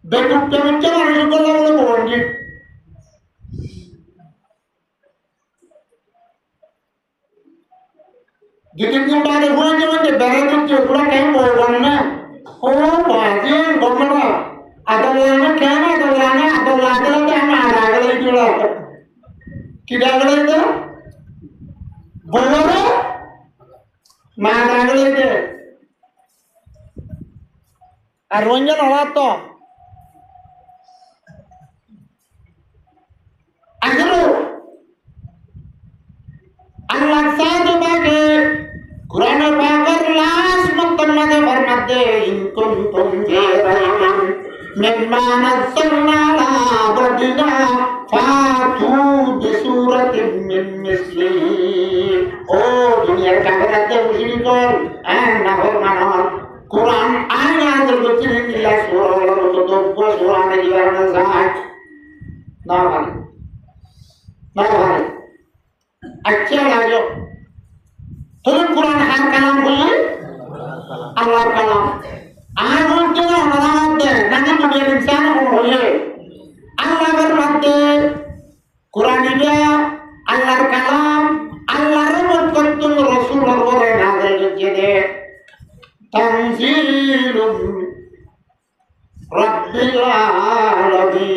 বেকুবটা মিথ্যা মানুষ করলে বলে পণ্ডিত দুই তিন দিন বাদে ঘুরে যাবেন যে বেড়ে দিচ্ছে ওগুলো কেন বলবেন না ও বাজে ঘটনা আদালানে কেন আদালানে আদালাতে আমি আগালে চলে কি আগালে তো বলো না আগালে আর রঞ্জন হওয়া তো আগলো আল্লাহ সাথে বাকে কুরআন পাকের লাস্ট মন্তব্যে ফরমাতে ইন কুনতুম জারাইমান মিম্মা নাযালনা আলা আবদিনা ফাতু বিসূরাতিন মিন মিসলিহি ও দুনিয়ার কাফেরদের মুশরিকগণ না ফরমান কুরআন আয়াতের ভিতরে ইল্লা সূরার তদব্ব সূরা নিবার না যায় না ভাই না ভাই अच्छा लागो तुम कुरान हार कलाम बोले अल्लाह कलाम आज बोलते हो ना मत नहीं तो ये इंसान हो बोले अल्लाह फरमाते कुरान dia अल्लाह कलाम अल्लाह रहmat kuntum rasul बोले नाज़िल jadi tanzilun rabbil alamin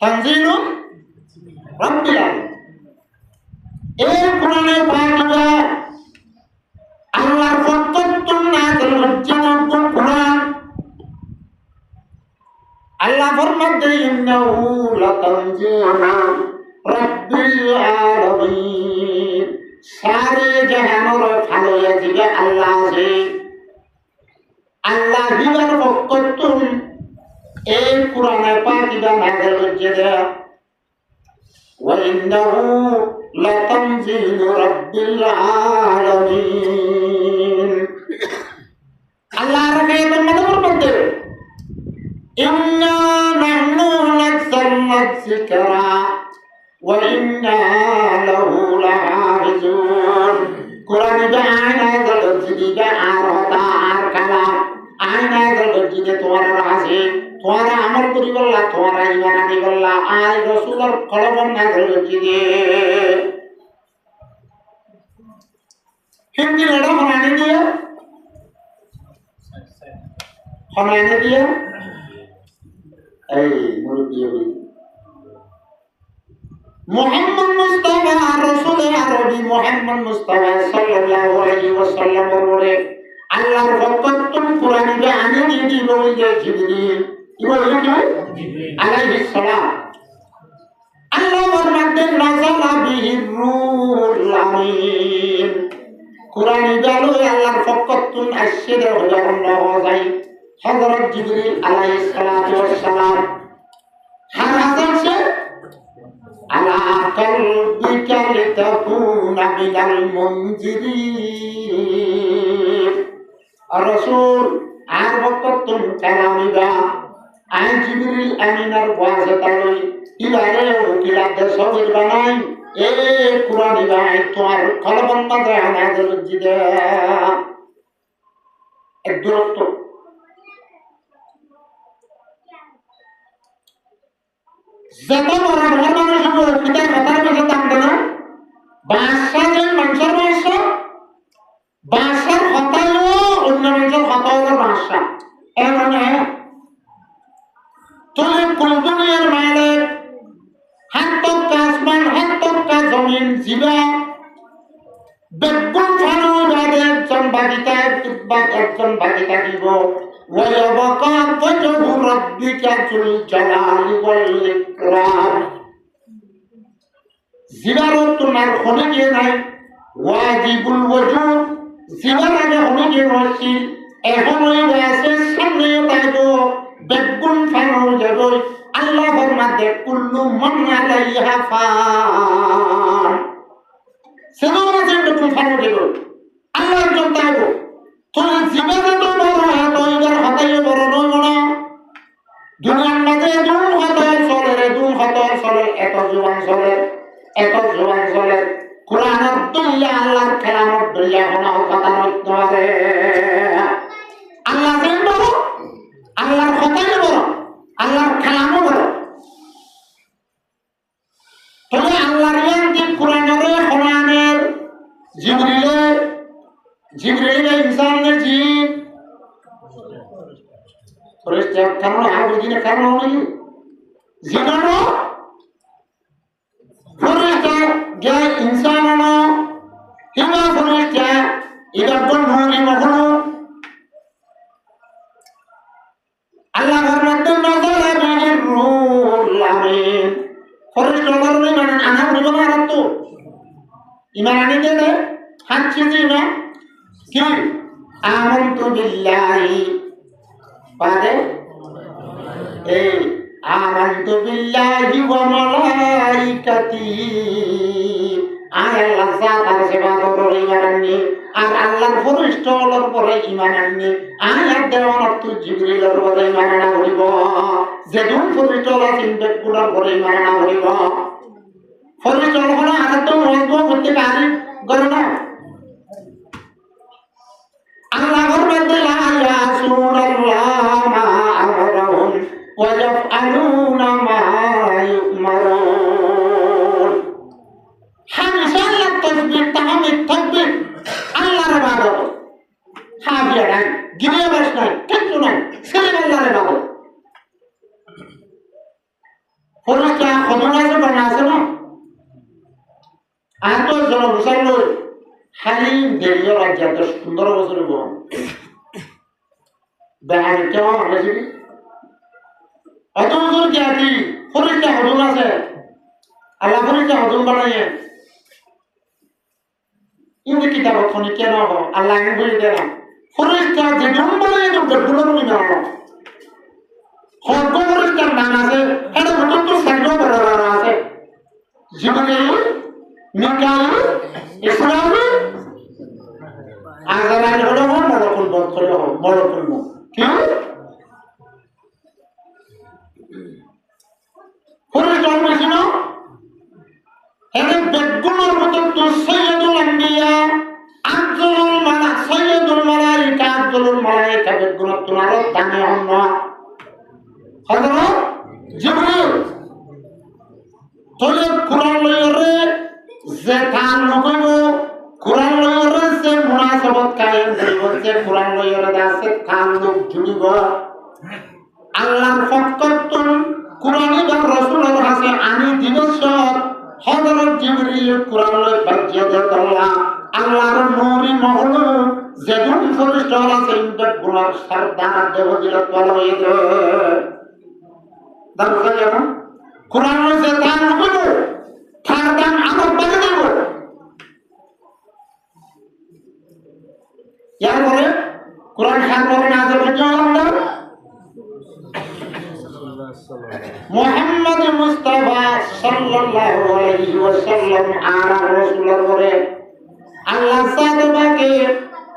tanzilun rabbil alamin এই কোরআনে পাকটা আল্লাহর ফতোয়া নাযিল হচ্ছে না কোরআন আল্লাহ ফরমাতে ইন্নাহু লাতানজিলু রাব্বিল আলামিন সারে জাহানের ফালয়া দিবে আল্লাহ আছে আল্লাহ দিবার ফতোয়া এই কোরআনে পাকটা নাযিল হচ্ছে না وإنه لتنزيل رب العالمين الله ركعت المدبر بدر إنا نحن نزلنا الذكر وإنا له لحافظون قرآن بعنا ذلك عرضا كلام عنا ذلك توار عزيز তোমারা আমল করি বললা তোমারা ঈমান আনি বললা আর রাসূলের কলম না ধরেছি যে হিন্দি লড়া হনানি দিয়ে এই মুরব্বি মুহাম্মদ মুস্তাফা রাসূল আরবি মুহাম্মদ মুস্তাফা সাল্লাল্লাহু আলাইহি ওয়াসাল্লাম বলে আল্লাহর ফতোয়া কোরআনে আনি দিয়ে দিব যে জিবরিল আলাইহিস সালাম আল্লাহ ফরমাতে নাযালা বিহির রূহুল আমিন কোরআন গেল আল্লাহর ফতোয়া আসছে হলো যায় হযরত জিবরিল আলাইহিস সালাতু ওয়াস সালাম হারাজান সে আলা কলবিকা লিতাকুনা মিনাল মুনজিরিন আর রাসূল আর ফতোয়া কালামিবা আই জিবরিল আমিনার ওয়াজতালই ইলারে ওকিলাতে সবর বানাই এ কুরআন বাই তোমার কলবন্না দেয়া নাযিল জিদা এক দূরত্ব যত বড় মানুষ হবে কিতাব কথার কাছে দাম দেনা ভাষা যে মানুষের ভাষার কথাও অন্য মানুষের কথা হলো ভাষা এমন तुझे कुल दुनियार मालिक हाथ तक का आसमान हाथ तक का जमीन जीवा बेगुन फानो बादे एकजन बागिता तिब्बत एकजन बागिता दिबो वयबका वजहु रब्बिका जुल জালালি ওয়াল ইকরাম জিবারত তোমার খনে গিয়ে নাই ওয়াজিবুল ওয়াজুদ জিবার আগে খনে গিয়ে রয়েছি এখন ওই আছে সামনে তাইবো বেগুন ফানো যাবে আল্লাহ ফরমাতে কুল্লু মান আলাইহা ফান সেগুলো যে বেগুন ফানো যাবে আল্লাহ জন্তাইবো তুমি জীবনে তো বড় হয় তো এর হাতায় বড় নয় মনে দুনিয়ার মাঝে দুন হাতায় চলে এত জোয়ান চলে কোরআনের দুনিয়া আল্লাহর কালামের দুনিয়া কোনো কথা নয় আল্লাহ ফরিস্তা কারণ আগুদিনে কারণ নেই জীবন ফরিস্তা যে ইনসান হিমা ফরিস্তা এটা কোন ভূমি কখনো আল্লাহর মধ্যে নজর আবির রুল আমিন ফরিস্তা বলবে মানে আনা বলবে না তো ইমান আনি দেবে হাত ছিঁড়ে না কি আমানতু বিল্লাহি পারে এই আমানতু বিল্লাহি ওয়া মালাইকাতিহি আল্লাহ তার সেবা করে ইমান আনি আর আল্লাহর ফরিস্তার পরে ইমান আনি আয়াত দেওয়ার অর্থ জিবরিলের পরে ইমান আনা হইব যেদুন ফরিস্তার চিন্তার পরে ইমান আনা হইব ফরিস্তার হলো আর তো মজবুত করতে পারি করে না আল্লাহর মধ্যে লা ইয়াসুনাল্লাহ মা আমরাহুম ওয়া ইয়াফআলুনা মা ইউমারুন হামিশা আল্লাহ তাসবিহ তাহমিদ তাকবীর আল্লাহর ইবাদত হাবিয়া নাই গিরিয়া বাস নাই কিছু নাই সেটা আল্লাহর ইবাদত ফরিস্তা খবরাজে বানাছে না আর তো জনবিচার লই খালি দেড়িও রাজ্য এত সুন্দর বছরে বল দেখার কেমন হয়েছিল অত বছর জ্ঞাতি ফরিস্তা হদুন আছে আল্লাহ ফরিস্তা হদুন বানাইয়ে কিন্তু কিতাবত খনি কেন আল্লাহ আমি বলে দিলাম ফরিস্তা যে নাম বানাইয়ে তো গড়গুলো বলি না হক ফরিস্তার নাম আছে এটা নতুন তো সাইড বড় বড় আছে জীবনে মিকাইল ইসরাফিল আযারাইল হলো মলকুল মউত হলো মলকুল মউত কি ফরিস্তা বলছিল এনে বেগুনের মতো তো সাইয়্যিদুল আম্বিয়া আফজলুল মালাক সাইয়্যিদুল মালাইকা আফজলুল মালাইকা বেগুনের তোমার দামি হন হযরত জিবরিল তোলে কুরআন লইরে যে কান নকইব কুরআন লইরে যে মুনাসাবাত কায়েম করিব যে কুরআন লইরে আছে কান লোক জুড়িব আল্লাহর ফকতন কুরআন এবং রাসূলের কাছে আনি দিবস হযরত জিবরিল কুরআন লই বাজিয়ে দেত আল্লাহর নূরি মহল যেদুন ফরিস্তা আছে ইনদাত গুনাহ সরদার দেব দিল তলয়ে দে দারুকা যেমন কুরআন লই যে কান নকইব তার দাম আমার বাজে দেব এরপরে কোরআন খান করে নাযিল হচ্ছে আল্লাহ মুহাম্মদ মুস্তাফা সাল্লাল্লাহু আলাইহি ওয়াসাল্লাম আর রাসূলের পরে আল্লাহ সাহাবাকে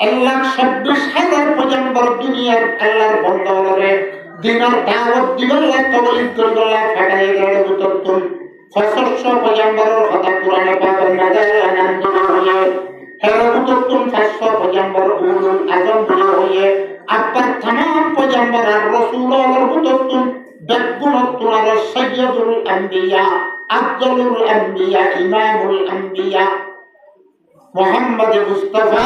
1,26,000 পয়গম্বর দুনিয়ার আল্লাহর বন্দারে দিনের দাওয়াত দিবেলা তবলিগ করবেলা ফাটাই গেল বুততুন ফসলশ পয়গম্বরের কথা কোরআনে পাবেন নাযায় আনন্দ হয়ে হেরবুততুন 500 পয়গম্বর উলুল আযম হয়ে আব্বার तमाम পয়গম্বর আর রাসূলের বুততুন বেগুনতুন আর সাইয়্যিদুল আম্বিয়া আফজলুল আম্বিয়া ইমামুল আম্বিয়া মুহাম্মদ মুস্তাফা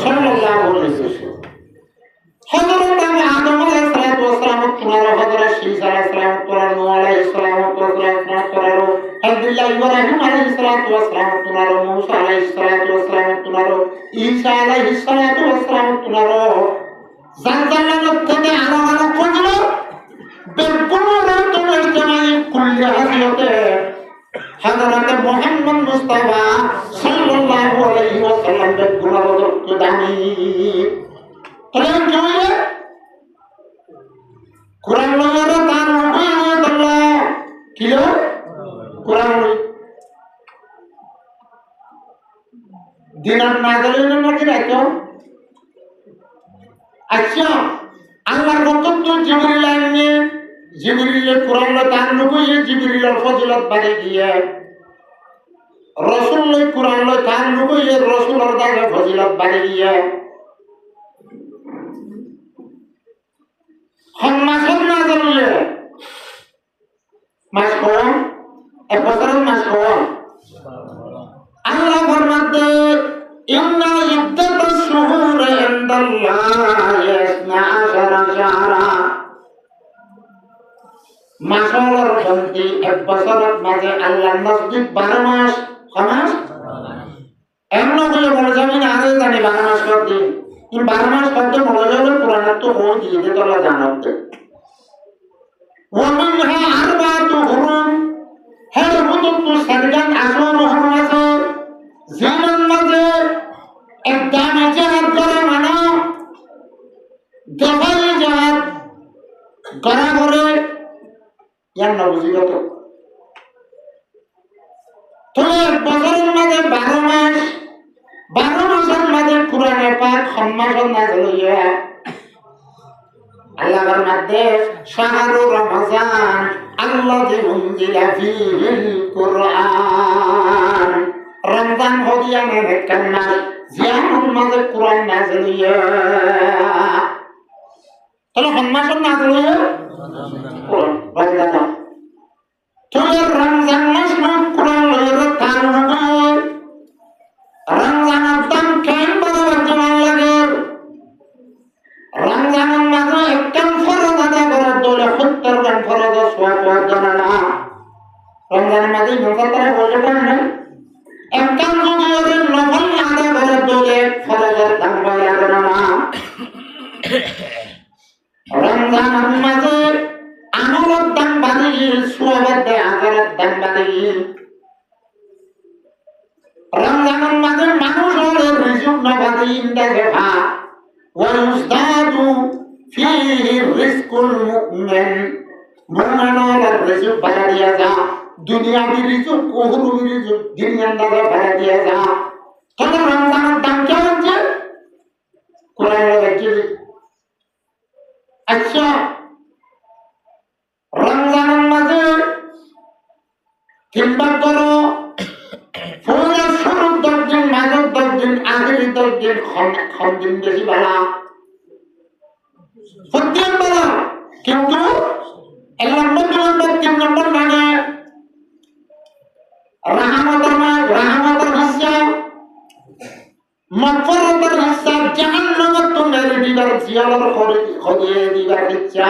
সাল্লাল্লাহু আলাইহি ওয়াসাল্লাম হযরত আদম আলাইহিস সালাতু ওয়াস সালাম তুনার হযরত ঈসা আলাইহিস সালাম তুনার নূহ আলাইহিস সালাম তুনার আব্দুল্লাহ ইব্রাহিম আলাইহিস সালাতু ওয়াস সালাম তুনার মূসা আলাইহিস সালাতু ওয়াস সালাম তুনার ঈসা আলাইহিস সালাতু ওয়াস সালাম তুনার জানজালের থেকে আলাদা ফজল বেগুনের তোমার জামাই কুল্লি হাদিয়তে হযরত মুহাম্মদ মুস্তাফা সাল্লাল্লাহু আলাইহি ওয়াসাল্লাম বেগুনের তো দামি কোরআন জয় কোরআন লয়রে তার রূপে আল্লাহ কিলো কোরআন দিনার নাজলে নাকি রাখো আচ্ছা আল্লাহর বক্তব্য জিবরিল আইনে জিবরিল কোরআন লা তার রূপে জিবরিল ফজিলত বাড়ি দিয়ে রাসূল কোরআন লা তার রূপে রাসূলের দাগে ফজিলত বাড়ি দিয়ে মাসের না জানলে মাস কোন এক বছরের মাস কোন আল্লাহ ফরমাতে ইন্না ইদ্দাতাশ শুহুর ইনদাল্লাহি মাসের গন্তি 1 বছরের মাঝে আল্লাহর নজদিক 12 মাস সমাস এমন করে বলে যাবি না আগে জানি 12 মাস কত দিন কিন্তু 12 মাস কত বলে যাবে কোরআনের তো হয়ে দিয়ে দিতে তোলা জানাতে ওমিনহা আরবাতু হুরুম হের হুদুতু সারগান আসর হুরুম আছে জীবন মাঝে একদম জাহাদ করে মানো দফাই জাহাদ গড়া করে ইয়ার না বুঝি কত তুমি 1 বছরের মাঝে 12 মাস 12 মাসের মাঝে কোরআনে পাক সম্মাসন নাযিল হইয়া আল্লাহর মধ্যে শাহরু রমজান আল্লাযী উনজিলা ফীহিল কুরআন রমজান হদিয়া নে কান্না জিয়ানুল মাঝে কোরআন নাযিল হইয়া তাহলে সম্মাসন নাযিল হইয়া রমজান তুমি রমজান মাস কোরআন লইয়া তার রমজানের দাম কেন বড় জমান লাগে রমজানের মাঝে একদম ফরজ আদায় করার দৌলে 70 গান ফরজ সোয়াব জানা না রমজানের মাঝে মুসাফারা বলতে পারেন না একদম যদি ওদের নফল আদায় করার দৌলে ফরজের দাম বলে জানা না রমজানের মাঝে আমলের দাম বাড়ি সোয়াবের দাম আখেরাতের দাম বাড়ি রমজানের মাঝে মানুষ হলে রিজুক না বাড়ি ইন্দাজে ভা ويزداد فيه رزق المؤمن مؤمن على الرزق بلديا جا دنيا برزق أخرى برزق دنيا نظر بلديا جا كذا رمضان الدم كيا هنجي قرآن لكي अच्छा رمضان المزيد كم করো পুরো শুরু 10 দিন মাঝে 10 দিন আখেরি 10 দিন কম দিন বেশি ভালো প্রত্যেক ভালো কিন্তু 1 নম্বর 3 নম্বর মানে রাহমাতের হিস্সা মাগফিরাতের হিস্সা জাহান্নামের তুঙ্গের দিবার জিয়ালার খদিয়ে দিবার ইচ্ছা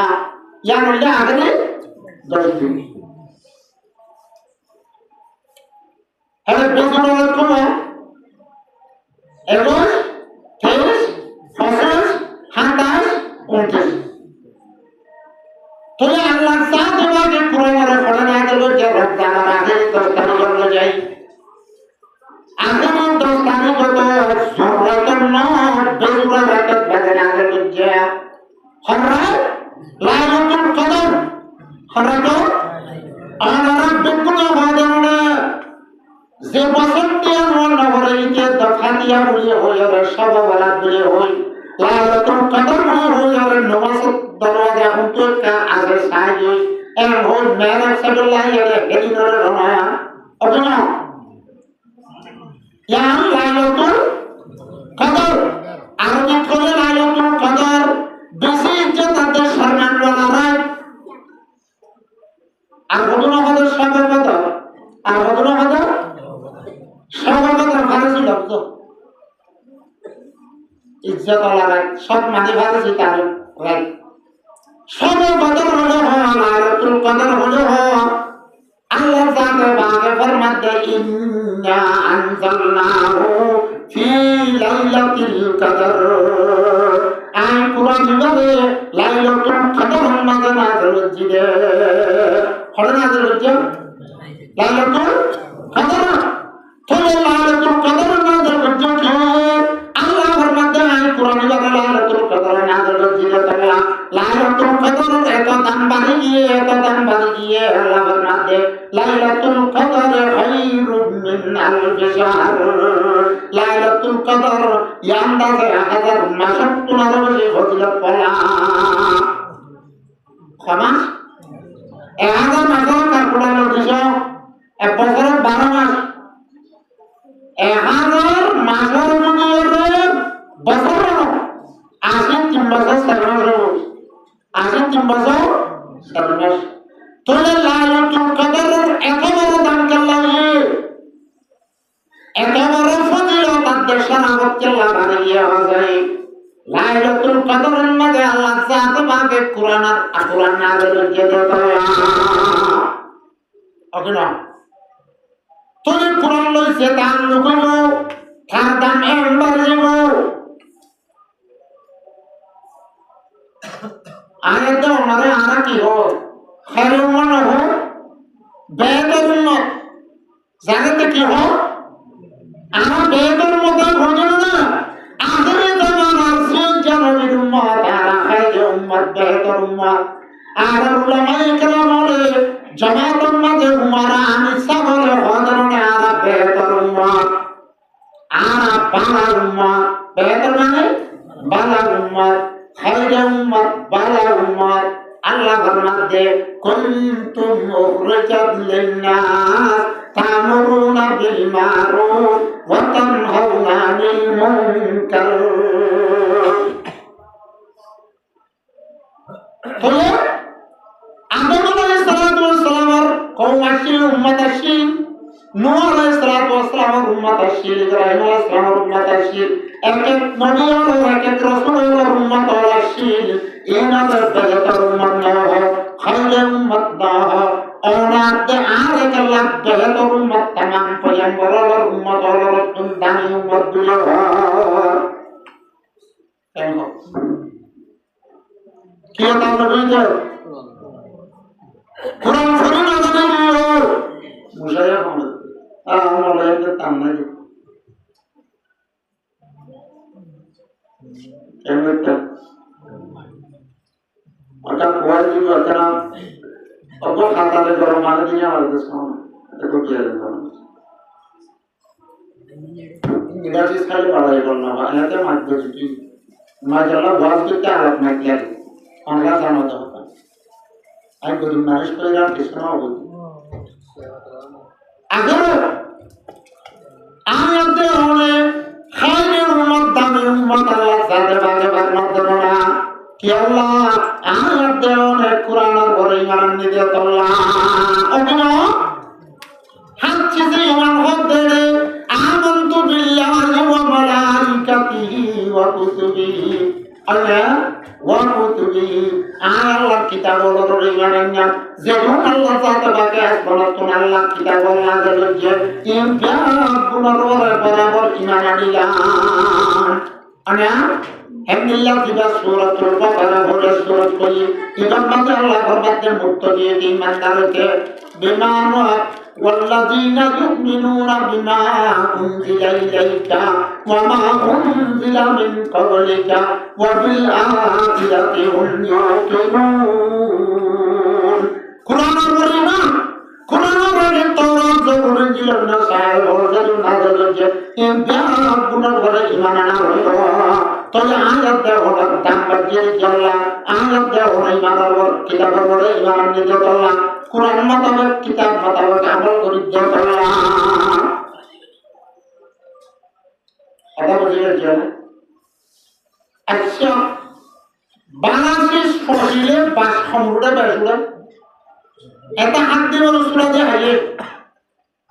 ইয়া হইলে আখেরি 10 দিন হ্যাঁ বেজুর রকম 21 23 25 27 29 তোলে আল্লাহ সাথ দেওয়াকে কোরআনের পড়ে না দেবো যে রমজানের আগে 10 তারিখ হলো যাই আগামী 10 তারিখ হলো সুরাতুন নূর বেজুর রাত বাজে না দেবো যে হররাত লাইলাতুল কদর হররাত আল্লাহ বিকুল হওয়া যে বছর দিয়া নগরে ইতে দফা দিয়া বলি হই আর সব বলা বলি হই লাইলাতুল কদর হই আর নমাজ দরজা উঠে কা আগে সাহায্য এর হই মেরাজ সাল্লাল্লাহু আলাইহি হেদিনের রমায়া অবনা ইয়া লাইলাতুল কদর আরবি করে লাইলাতুল কদর বেশি ইজ্জত আছে সম্মান ওয়ালা আর বদনা কদর সব কদর আর বদনা কদর সর্বপ্রথম ফারসি লব্ধ ইজ্জত আলাদা সব মানে ফারসি তার রাইট সর্বপ্রথম হলো লাইলাতুল কদর হলো আল্লাহ জানে বাগে ফরমাতে ইন্না আনজালনাহু ফি লাইলাতিল কদর আই কুরআন বলে লাইলাতুল কদর মাঝে নাযিল হয়েছে হলো নাযিল হয়েছে লাইলাতুল কদর তোলে লাইলাতুল কদর নাযিল হয়েছে আল্লাহ ফরমাতে আই কুরআন বলে লাইলাতুল কদর নাযিল হয়েছে লাইলাতুল কদর এত দাম বাড়ি গিয়ে আল্লাহ ফরমাতে লাইলাতুল কদর খায়রুম মিন আলফ শাহর লাইলাতুল কদর ইয়ান্দাজে 1000 মাস তোমার বলে ফজিলত পড়া সমাজ 1000 মাসের কাপড়ার দিশা 1 বছরের 12 মাস 1000 মাসের মধ্যে বছর 83 বছর 7 মাস 83 বছর 7 মাস তোলে লাইলাতুল কদরের একেবারে দাম কেল্লাই একেবারে ফজিলত দেশানা হচ্ছে আল্লাহ বানিয়ে যায় লাইলাতুল কদরের মধ্যে আল্লাহ জাত আমাকে কোরআন নাযিল করে ওকে না তুমি কোরআন লইছে তার লুকাইব তার দাম একবার যাব আয়াত দাও আমারে আরা কি হো খায়রুল মনে হো বেহতর উম্মত জানাতে কি হো আমরা বেহতর মতো খোঁজে না আখেরি জামানার সূর্য নবীর উম্মত আর খায়রুল উম্মত বেহতর উম্মত আর উলামায়ে কেরাম বলে জামাতের মাঝে উমারা আমি সাবলে হযরতে আর বেহতর উম্মত আর বালা উম্মত বেহতর মানে বালা উম্মত খায়রুল উম্মত বালা উম্মত আল্লাহ ফরমাতে কুনতুম উখরিজাত লিন-নাস তা'মুরুনা বিল মা'রুফ ওয়া তানহাউনা আনিল মুনকার বলে আদম আলাইহিস সালাতু ওয়াস সালামের কওম আসিল উম্মত আসিল নূহ আলাইহিস সালাতু ওয়াস সালামের উম্মত আসিল ইব্রাহিম আলাইহিস সালামের উম্মত আসিল এক এক নবী ও এক এক রাসূলের উম্মত আসিল ইনাদের বেহতর উম্মত না হয় খায়রুল উম্মত না হয় ওনাতে আর এক লাখ বেহতর উম্মত तमाम পয়গম্বরের উম্মত হলো দামি উম্মত গুলো কেন কি তাহলে বুঝছো কোরআন শরীফ আদানে দিও মুশাইয়া হবে আমরা লাইতে তামনা দি কেমনে ওটা কোয়াই দিব কেন অত খাতালে গরম মানে দিয়ে আর দেশ কোন এটা কি আছে ইংরেজি খালি পড়াই করনা এতে মাত্র যদি মাজালা ওয়াজ করতে আর আপনি কি আছে আমরা জানো তো আমি গরিব মানুষ করে যাওয়ার কিছু না বলছি আগে আয়াতে হলে খায়রুল উম্মত দামি উম্মত আল্লাহ সাথে বাগে বাগমাত দেব না কি আল্লাহ আয়াতে হলে কোরআনের পরে ইমান নিতে আল্লাহ ওকে হাচ্ছি যে ইমান হতে আমানতু বিল্লাহি ওয়া মালাইকাতিহি ওয়া কুতুবিহি আল্লাহ ওয়া কুতুবিহি আল্লাহ কিতাবুল রহিমানান্না যেমন আল্লাহ সাথে বাগে আসমানত আল্লাহ কিতাবুল নাযিল যে ইমতিয়াজুল বরাবর ইমান আনিলাম আনা হেমনিল্লাহ কিবা সূরাতুল বাকারা বলে সূরা কই ইমান মানে আল্লাহ ফরমাতে মুক্ত দিয়ে ইমানদারকে বিমানা والذين يؤمنون بما أنزل إليك وما أنزل من قبلك وبالآخرة هم يوقنون قرآن الكريم قرآن الكريم توراة زبور إنجيل النصارى والرسل نازل ইমতিয়াজ গুনার পরে ঈমান আনা হলো তবে আয়াত দেওয়া হলো দাম বাজিয়ে চললাম আয়াত দেওয়া হলো ঈমানের পর কিতাবের পরে ঈমান নিয়ে চললাম কোরআন মোতাবেক কিতাব মোতাবেক আমল করি চললাম কথা বুঝিয়েছে আচ্ছা বাংলাদেশ ফসিলে বাস সম্পূর্ণ বেসুরা এটা হাত দিয়ে রসুলা যে হাইয়ে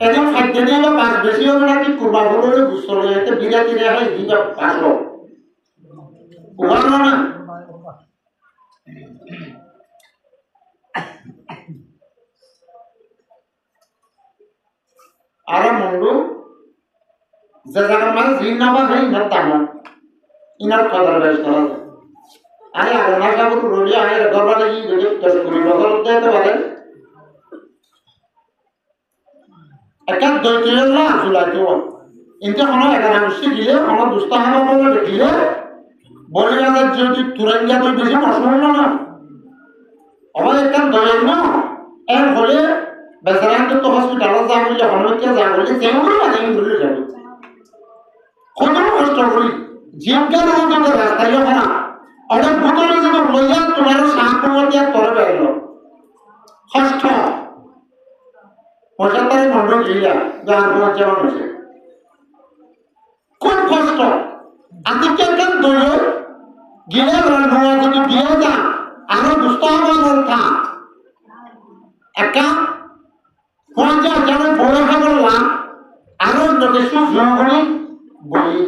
এখন খাদ্য দিয়ে বা বাস বেশি হবে নাকি কুরবা বলে গুছল এতে বিরাটি রে হয় দিবা বাসলো উদাহরণ না আরে মন্ডু যে জায়গার মানে জিন নামা হয় ইনার তামা ইনার কদর বেশ করা যায় আরে আল্লাহ সাহেব রোলি আরে গরবারে ই যদি দশ কুড়ি বছর দিতে পারে একটা দৈত্যের না জুলাইতে ইনতে কোনো এগারো বছর দিলে কোনো দুস্থ হামা বলে দেখিলে বলে না যদি তুরাঙ্গা তো বেশি অসম্ভব না আবার একটা দয়ের না এর হলে বেচারাকে তো হসপিটালে যা বললে হনুমানকে যা বললে যেমন না আমি বলে যাবো কত কষ্ট করি জিজ্ঞাসা করতে রাস্তায় না অনেক বোতলে যদি লইয়া তোমার সাহায্য দিয়ে তোর বেরলো কষ্ট পঁচাত্তরের মন্ডল জিলা যার তোমার যেমন হয়েছে খুব কষ্ট আদিকে কেন দইল গিলে নোয়া যদি দিয়ে যা আরো দুষ্ট হওয়া বলতা একটা পঞ্চাশ যেমন বড় বললাম আরো কিছু জঙ্গলি বলি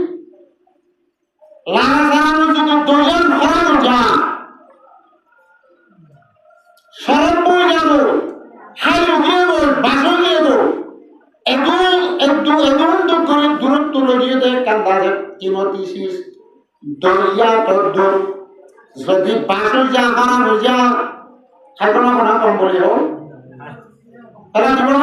লাগা সারানো যদি দইলের ঘরে যা সরব বই যাব হাই উঠিয়ে গেল বাসে গিয়ে গেল এদুন তো করে দূরত্ব লড়িয়ে দেয় কান্দাজে কিমতি শীষ দরিয়া তদ্দুর যদি বাসে যা হারা বুঝা খাইবনা মনা কম বলি হোক তারা জীবন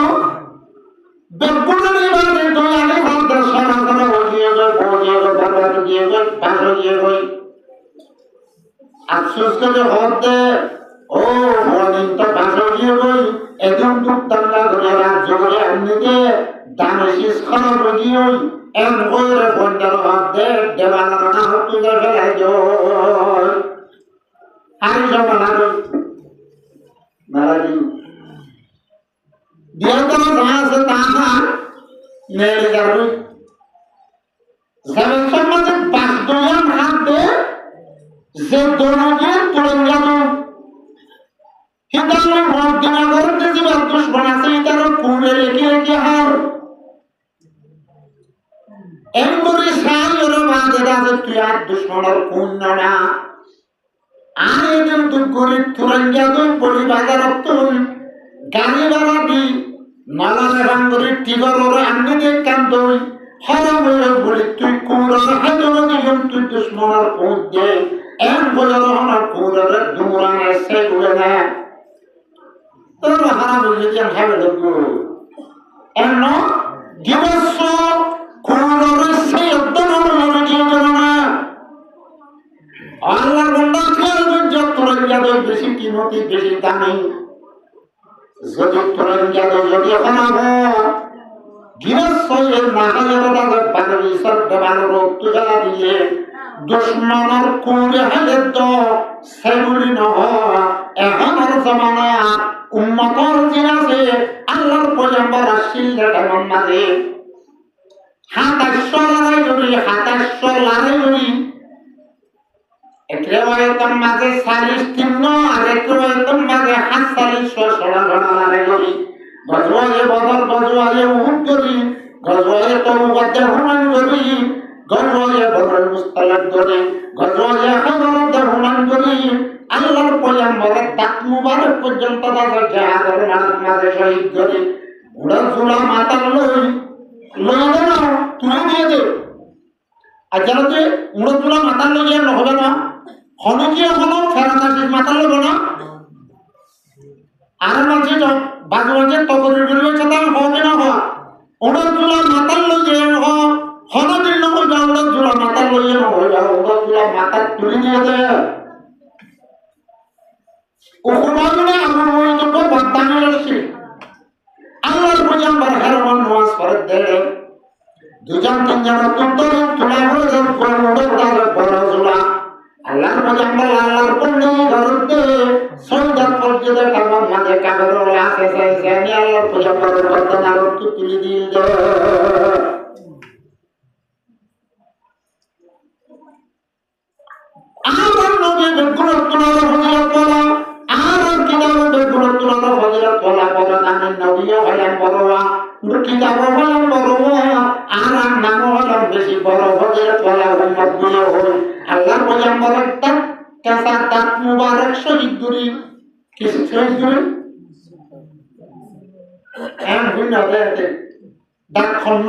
বেগুনের এবারে দয়ালে ভাত সারা সারা হয়ে গেল বজিয়ে গেল বাবা দিয়ে গেল বাসে গিয়ে গেল আফসোস করে হতে ও মদিন তো বাসে গিয়ে গেল একদম দুঃখতান্না ধরে রাজ্য করে এমনিতে দামে শেষ খারাপ গিয়ে এম করে বন্ডার হতে দেওয়ালার না হতে ফেলাই আর সব নারাজি দিয়াতলা যা আছে তা না নেড়ে যাবে যেমন সমাজে বাস্তবায়ন হাত দে যে দোনোকে তুলে যাবে হিতালে ভোট দেওয়া করতে যে দুশ্মন আছে তারা পুরে রেখে রেখে হার এমনি সাই ওরা বাঁধে আছে তুই আর দুশ্মনের পুণ্য না আর এদিন তুই গরিব তুরঙ্গা তুই বলি বাজার তুই গাড়ি ভাড়া দি নালানে বাঙ্গরি টিগর ওরা আমনি দেখ কান তুই হরা বলে বলি তুই কুড়ার হাতে দিন তুই দুশ্মনের পুঁত দে এম বলে রহনার কুড়ারে দুমরানে সে ঘুরে না তোর হারা বলি যে ভাবে লোক এমন দিবস কুড়ারে সে একদম মনে দিয়ে দেবে না আল্লাহর বন্ধা খেয়াল করছে তুরঙ্গা তুই বেশি কিমতি বেশি দামি যদি তুরঙ্গা যদি খারাপ গৃহস্থের নাহাজের বাঙালি সর্ববানর তুজা দিয়ে দুশ্মনের কুড়ে হালে তো সেগুলি নহ এখনের জমানা উম্মতর জিনাছে আল্লাহর পয়গম্বর আসিলেন এমন মাঝে 2700 লড়াই করি 2700 লড়াই করি এক রেওয়ায়তের মাঝে 40 আর এক রেওয়ায়তের মাঝে 47 লড়াই করি গজওয়ায়ে বদর গজওয়ায়ে উহুদ করি গজওয়ায়ে তবুকাতে হুনান করি গজওয়ায়ে বদর মুস্তালাদ করি গজওয়ায়ে খায়বরাতে হুনান করি আল্লাহর পয়গম্বরের দাঁত মুবারক পর্যন্ত তাদের জাহাজের মাঝে শহীদ করি উড়া জুড়া মাথা লই না তুলে দিয়ে দে আর যারা যে উড়া জুড়া মাথা লইয়ে হবে না হনকিয়া হলো ফেরাতা ঠিক মাথা লইব না আর মাঝে বাজবাজে তগরের বেরিয়েছে তাই হবে না হয় ওরা জোড়া মাতাল লইয়ে হনা দিন না হইবা ওরা জোড়া মাতাল লইয়ে না হইবা ওরা জোড়া মাথা তুলে নিয়ে যায় ওখানে আমার মনে তো বাদানে আসছে আল্লাহর পয়গম্বর হেরমান নামাজ পড়ে দেয় দুজন তিনজন অত্যন্ত তোলা হয়ে যায় কোন ওটা তার বড় জোড়া আল্লাহর পয়গম্বর আল্লাহর পন্ডি ধরতে সৈয়দ পর্যন্ত কামার মাঝে কাগর আছে জানি আল্লাহর পয়গম্বরের কথা আর একটু তুলে দিল দে আমার নবী বেগুনতুল্লাহ ফজিলত বলা আর কিতাব বেগুনতুল্লাহ ফজিলত বলা বলা নামের নবীও হলেন বড়রা কিতাব হলেন বড়রা আর নাম হলেন বেশি বড় ফজিলত বলা উম্মত গুলো হল আল্লাহর পয়গম্বরের তাক কাসা তাক মুবারক শহীদ করি কিছু শহীদ করি এম ভিন্ন দেতে ডাক খন্ন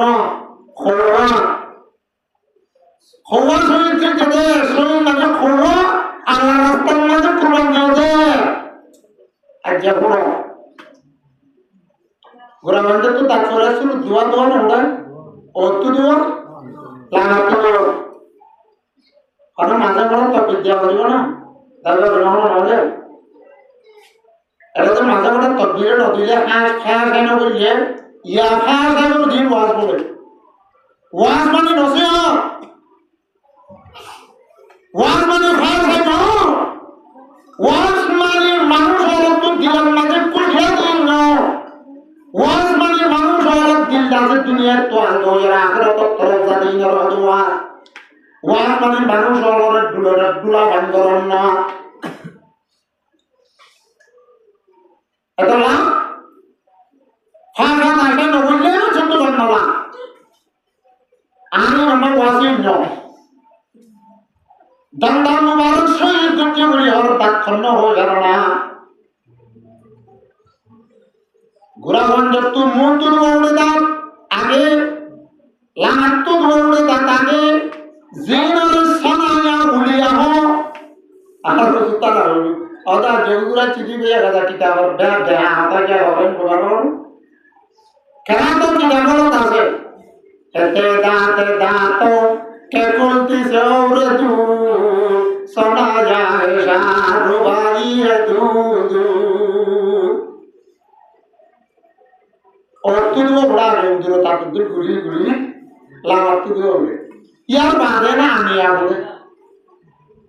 খোয়া খোয়া শহীদ থেকে শহীদ মানে খোয়া আল্লাহ রাস্তার মাঝে কোরআন দিয়ে আর যে ঘোরা মানে তো তার চলে আসছিল দোয়া দোয়া না ওরা অত দোয়া লাগাতো কারণ মাঝে বড় তো বিদ্যা করিব না তাহলে গ্রহণ হবে এটা তো মাঝে বড় তকবিরে নদীলে খায়া কেন বললে ইয়া খায়া কেন দিন ওয়াজ বলে ওয়াজ মানে নসিহত ওয়াজ মানে খায়া কেন ওয়াজ মানে মানুষ হলো তো দিলের মাঝে কুঠিয়া দিন না ওয়াজ মানে মানুষ হলো দিল দাসের দুনিয়ার তো আলো এর আখিরাত তরফ জানি না ওয়াজ ওয়াজ মানে মানুষ হলো দুলা বান্দরন না এটা না খাওয়া না কেন বললে ছোট বান্দালা আমি আমার ওয়াজিব নয় দান্দার মুবারক শহীদ করতে বলি হর তাৎক্ষণ্য হয়ে গেল না গুড়াগঞ্জ তো মন্তুর উড়ে দাঁত আগে লামাত্তু উড়ে দাঁত আগে জিনার সানায়া উলিয়া হো আর তারা হলো আদা জগুরা চিঠি বেয়া গাদা কিতাব ব্যাগ দেয়া হাতা কে হবেন বলার কেন তো কিতাব আছে এতে দাঁত কে করতেছে ওরে তু শোনা যায় শাহরু ভাই তু অর্থ বড়া রৌদ্র তাদের ঘুরি ঘুরি লামাত্তু হবে ইয়ার বাদে না আমি আবলে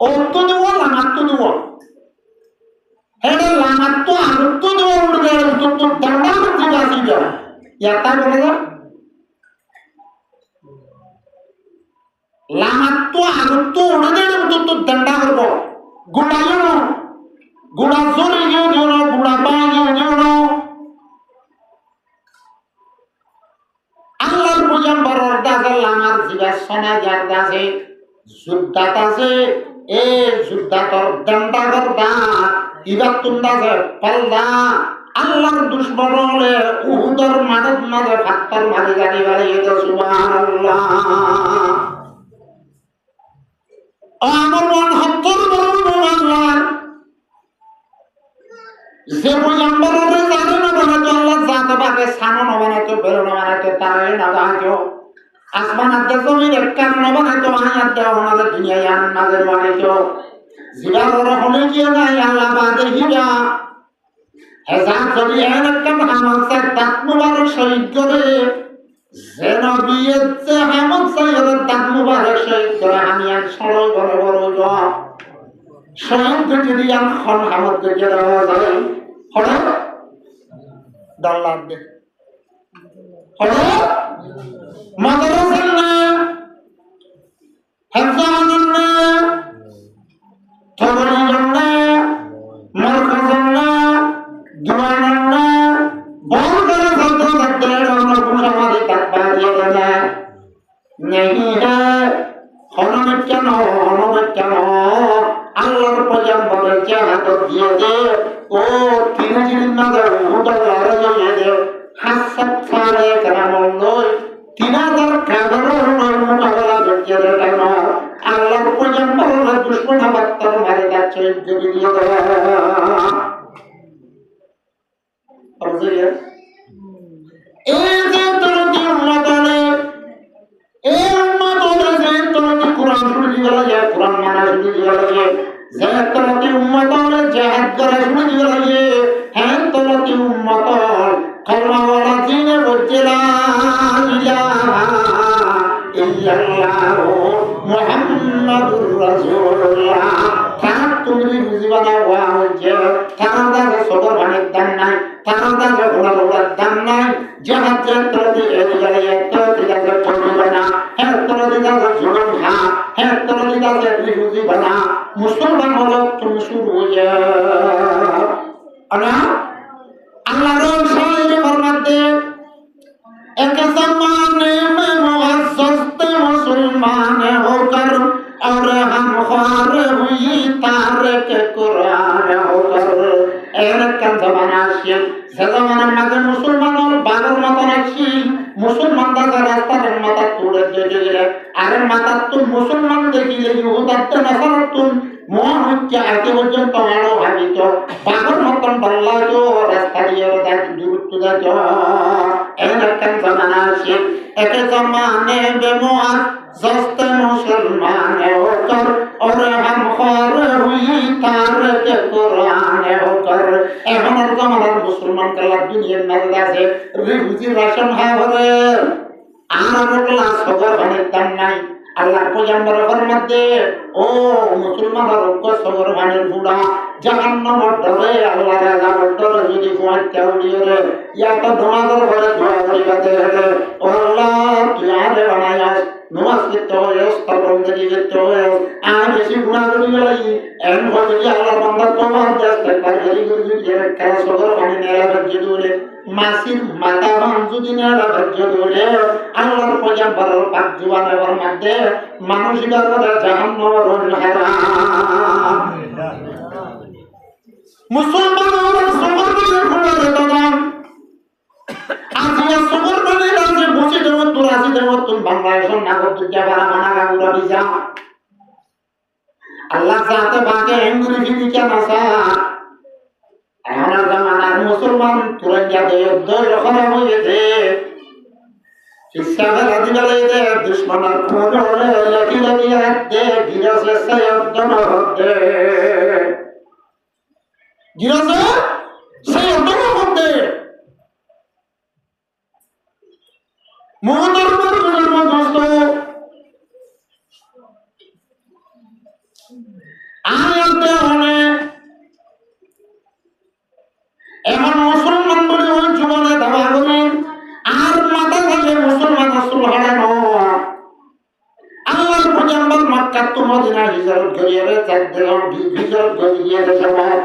অর্থ দেবো লামাত্তু দেবো হেডে লামাত্তু আরুত্তু দেবো উঠবে তো দণ্ডা করতে আসি যাও ইয়াতা বলে না লামাত্তু আরুত্তু উড়ে তো দণ্ডা করব গুড়াইও গুড়া জোরে গিয়ে দিও না গুড়া পায়ে গিয়ে দিও না আল্লাহর পয়গম্বরের দাসে লামার জিবাস শোনা যার দাসে যুদ্ধাত আছে এ যুদ্ধাতর দণ্ডা করদা ইবার তুন্দাসে পাল্লা আল্লাহর দুশ্মন হলে উহুদের মাঠের মাঝে ফাত্তর মারি গাড়ি বাড়িয়ে দে সুবহানাল্লাহ আমার মন হত্তর বলবো আল্লাহ যে পয়গম্বরের জানে না বানাতো আল্লাহ জাতে পাকে সানো না বানাতো বেরো না বানাতো তারাই না বানাতো আসমান আদে জমির একখান না বানাতো আয়াত দেওয়া আমাদের দুনিয়ায় আন নাজের বানাতো জিবার হলে গিয়ে নাই আল্লাহ বাদে হিরা হেজাব যদি একখান হামাসে দাঁত মুবারক শহীদ করে যে নবীর যে হামদ সাইয়ের দাঁত মুবারক শহীদ করে আমি এক সরল বড় বড় শহীদ যদি এখন হামদ দেখে দেওয়া যায় হলো দাল্লাদ দে হলো মাদ্রাসার না হেফজানের না তবলিগের না মারকাজের না দিওয়ানের না বড় করে ছাত্র ছাত্রীদের জন্য পুষামারি তাকবা দিয়ে দেনা নেই হনুমিত কেন আল্লাহর পয়গম্বরের জাহাদ দিয়ে দে ও তিন জিন মাঝে উহুদের লড়াই দিয়ে দে হাসব সারে কেমন নয় 3000 কাগরের মোকাবেলা করতে দে কেন আল্লাহর পয়গম্বরের দুশমন বাত্তর মারে যাচ্ছে যদি দিয়ে দে এই যে তোর কি উম্মত হলে এই উম্মত হলে যে তোর কি কোরআন শুনে দিয়ে লাগে কোরআন মানা শুনে দিয়ে লাগে যে তোর কি উম্মত হলে জিহাদ করে শুনে দিয়ে লাগে হ্যাঁ তোর কি উম্মত কলমা ওয়ালা জিনে বলছে লা ইলাহা ইল্লাল্লাহ মুহাম্মাদুর রাসূলুল্লাহ তারা তুমি বুঝিবা না ওয়া হচ্ছে তারা দাদা সবর বানের দাম নাই তারা দাদা ওনার দাম নাই জাহাজ যাত্রা দিয়ে এদিকে একটা দিকে পড়বে না হ্যাঁ তোরা দিদা জুলুম খা হ্যাঁ তোরা দিদা বুঝিবা না মুসলমান হলো তুমি শুরু হয়ে আনা আল্লাহর শায়ের ফরমাতে এক ज़माने में मुअज़्ज़ज़ थे मुसलमान होकर और हम ख्वार हुई तारिक कुरान होकर এরকম জমানা আসছে সে জমানার মাঝে মুসলমান বাঘের মতন আসছিল মুসলমান দাদা রাস্তার মাথা তুলে দিয়ে গেলে আরে মাথা তো মুসলমান দেখিলে ইহুদাতে নাসারাতুন মন হচ্ছে আগে পর্যন্ত আরো ভাবিত বাঘের মতন বললাতো রাস্তা দিয়ে দেখ দূরত্ব দেখ এরকম জমানা আসছে একে জমানে বেমুআজ জস্তে মুসলমান হোকর और हम ख्वार हुई तारिक कुरान होकर এখনের জমানার মুসলমান কালা দুনিয়ার মাঝে আছে রিফিউজি রাশন হাওরে আর বলা সবার ভানের দাম নাই আল্লাহর পয়গম্বর ফরমাতে ও মুসলমানের রক্ত সবার ভানের বুড়া জাহান্নামের ডরে আল্লাহর আযাবের ডরে যদি পৌঁছতে উড়িয়ে ইয়া তো তোমাদের ঘরে দোয়া করিবাতে হবে ও আল্লাহ তুই আরে বানায়াস নমাজ পড়তে হয় ইস্তার বন্দেগি করতে হয় আর বেশি গুনাহ করি গেলাই এমন ভাবে যে আল্লাহর বান্দা তোমার দেশে কাজী করে যদি একটা সবার ভানে নেলা ভেজে দৌড়ে মাসির মাথা ভান যদি নেলা ভেজে দৌড়ে আল্লাহর পয়গম্বরের পাক জীবনের মধ্যে মানুষের কথা জাহান্নামের হারাম মুসলমানের সবর করে খোলা যেত না আজিয়া সবর করে রাজে বসে দেব তোর আসি দেব তুমি বাংলাদেশের নাগর তুই বারা মানা গাগুরা বিজা আল্লাহ চাতে বাকে এঙ্গুরি ফিরি কেন আসা এখন জামানার মুসলমান তুরঙ্গা দেয় দই রকম হয়েছে ইসলামের আদিবালে দে দুশ্মনের খুন হলে লাঠি লাগিয়ে দে গিরসে সৈয়দন হতে গিরসে সৈয়দন হতে মুহূর্তের দোস্ত আয়াতে হলে এখন মুসলমান বলে ওই জীবনে দাবা করেন আর মাথা থেকে মুসলমান আসল হারানো আল্লাহর পয়গম্বর মক্কা তো মদিনা হিজরত করিয়ে হিজরত করিয়ে সময়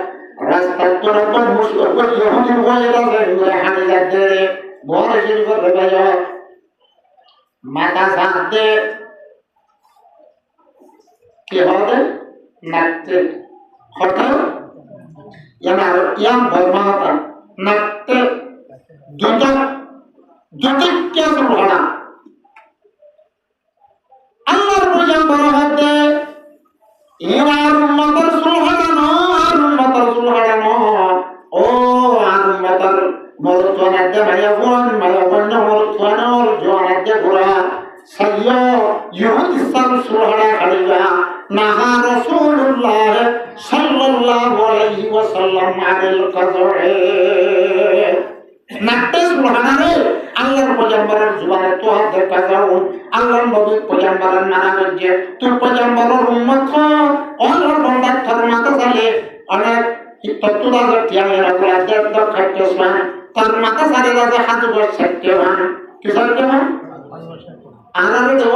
রাস্তা তো রকম মুসলিম করে ইহুদি হয়ে গেছে হানি যাচ্ছে বড় শুরু করে ভাইয়া মাথা সাথে কি হবে নাচতে হঠাৎ yang bermata nakte jujuk kya subhana Allah punya berhati matar sulhana no oh matar mortuan aja mayawon mortuan juan aja gura sayo yuhud islam sulhana khaliga naha rasulullah sallallahu alaihi wasallam adil qadre nakte sulhana re Allahর পয়গম্বরের জুবানে তো হাত দেখা যাও আল্লাহর নবীর পয়গম্বরের নানা গঞ্জে তুই পয়গম্বরের উম্মত হ আল্লাহর বান্দা ধর্মাতে চলে অনেক তত্ত্বদা টিয়া এরা বলে দেব খাইতে শুন তার মাথা সারে রাজা হাত বস সত্যি হন কি সত্যি হন আনারে দেব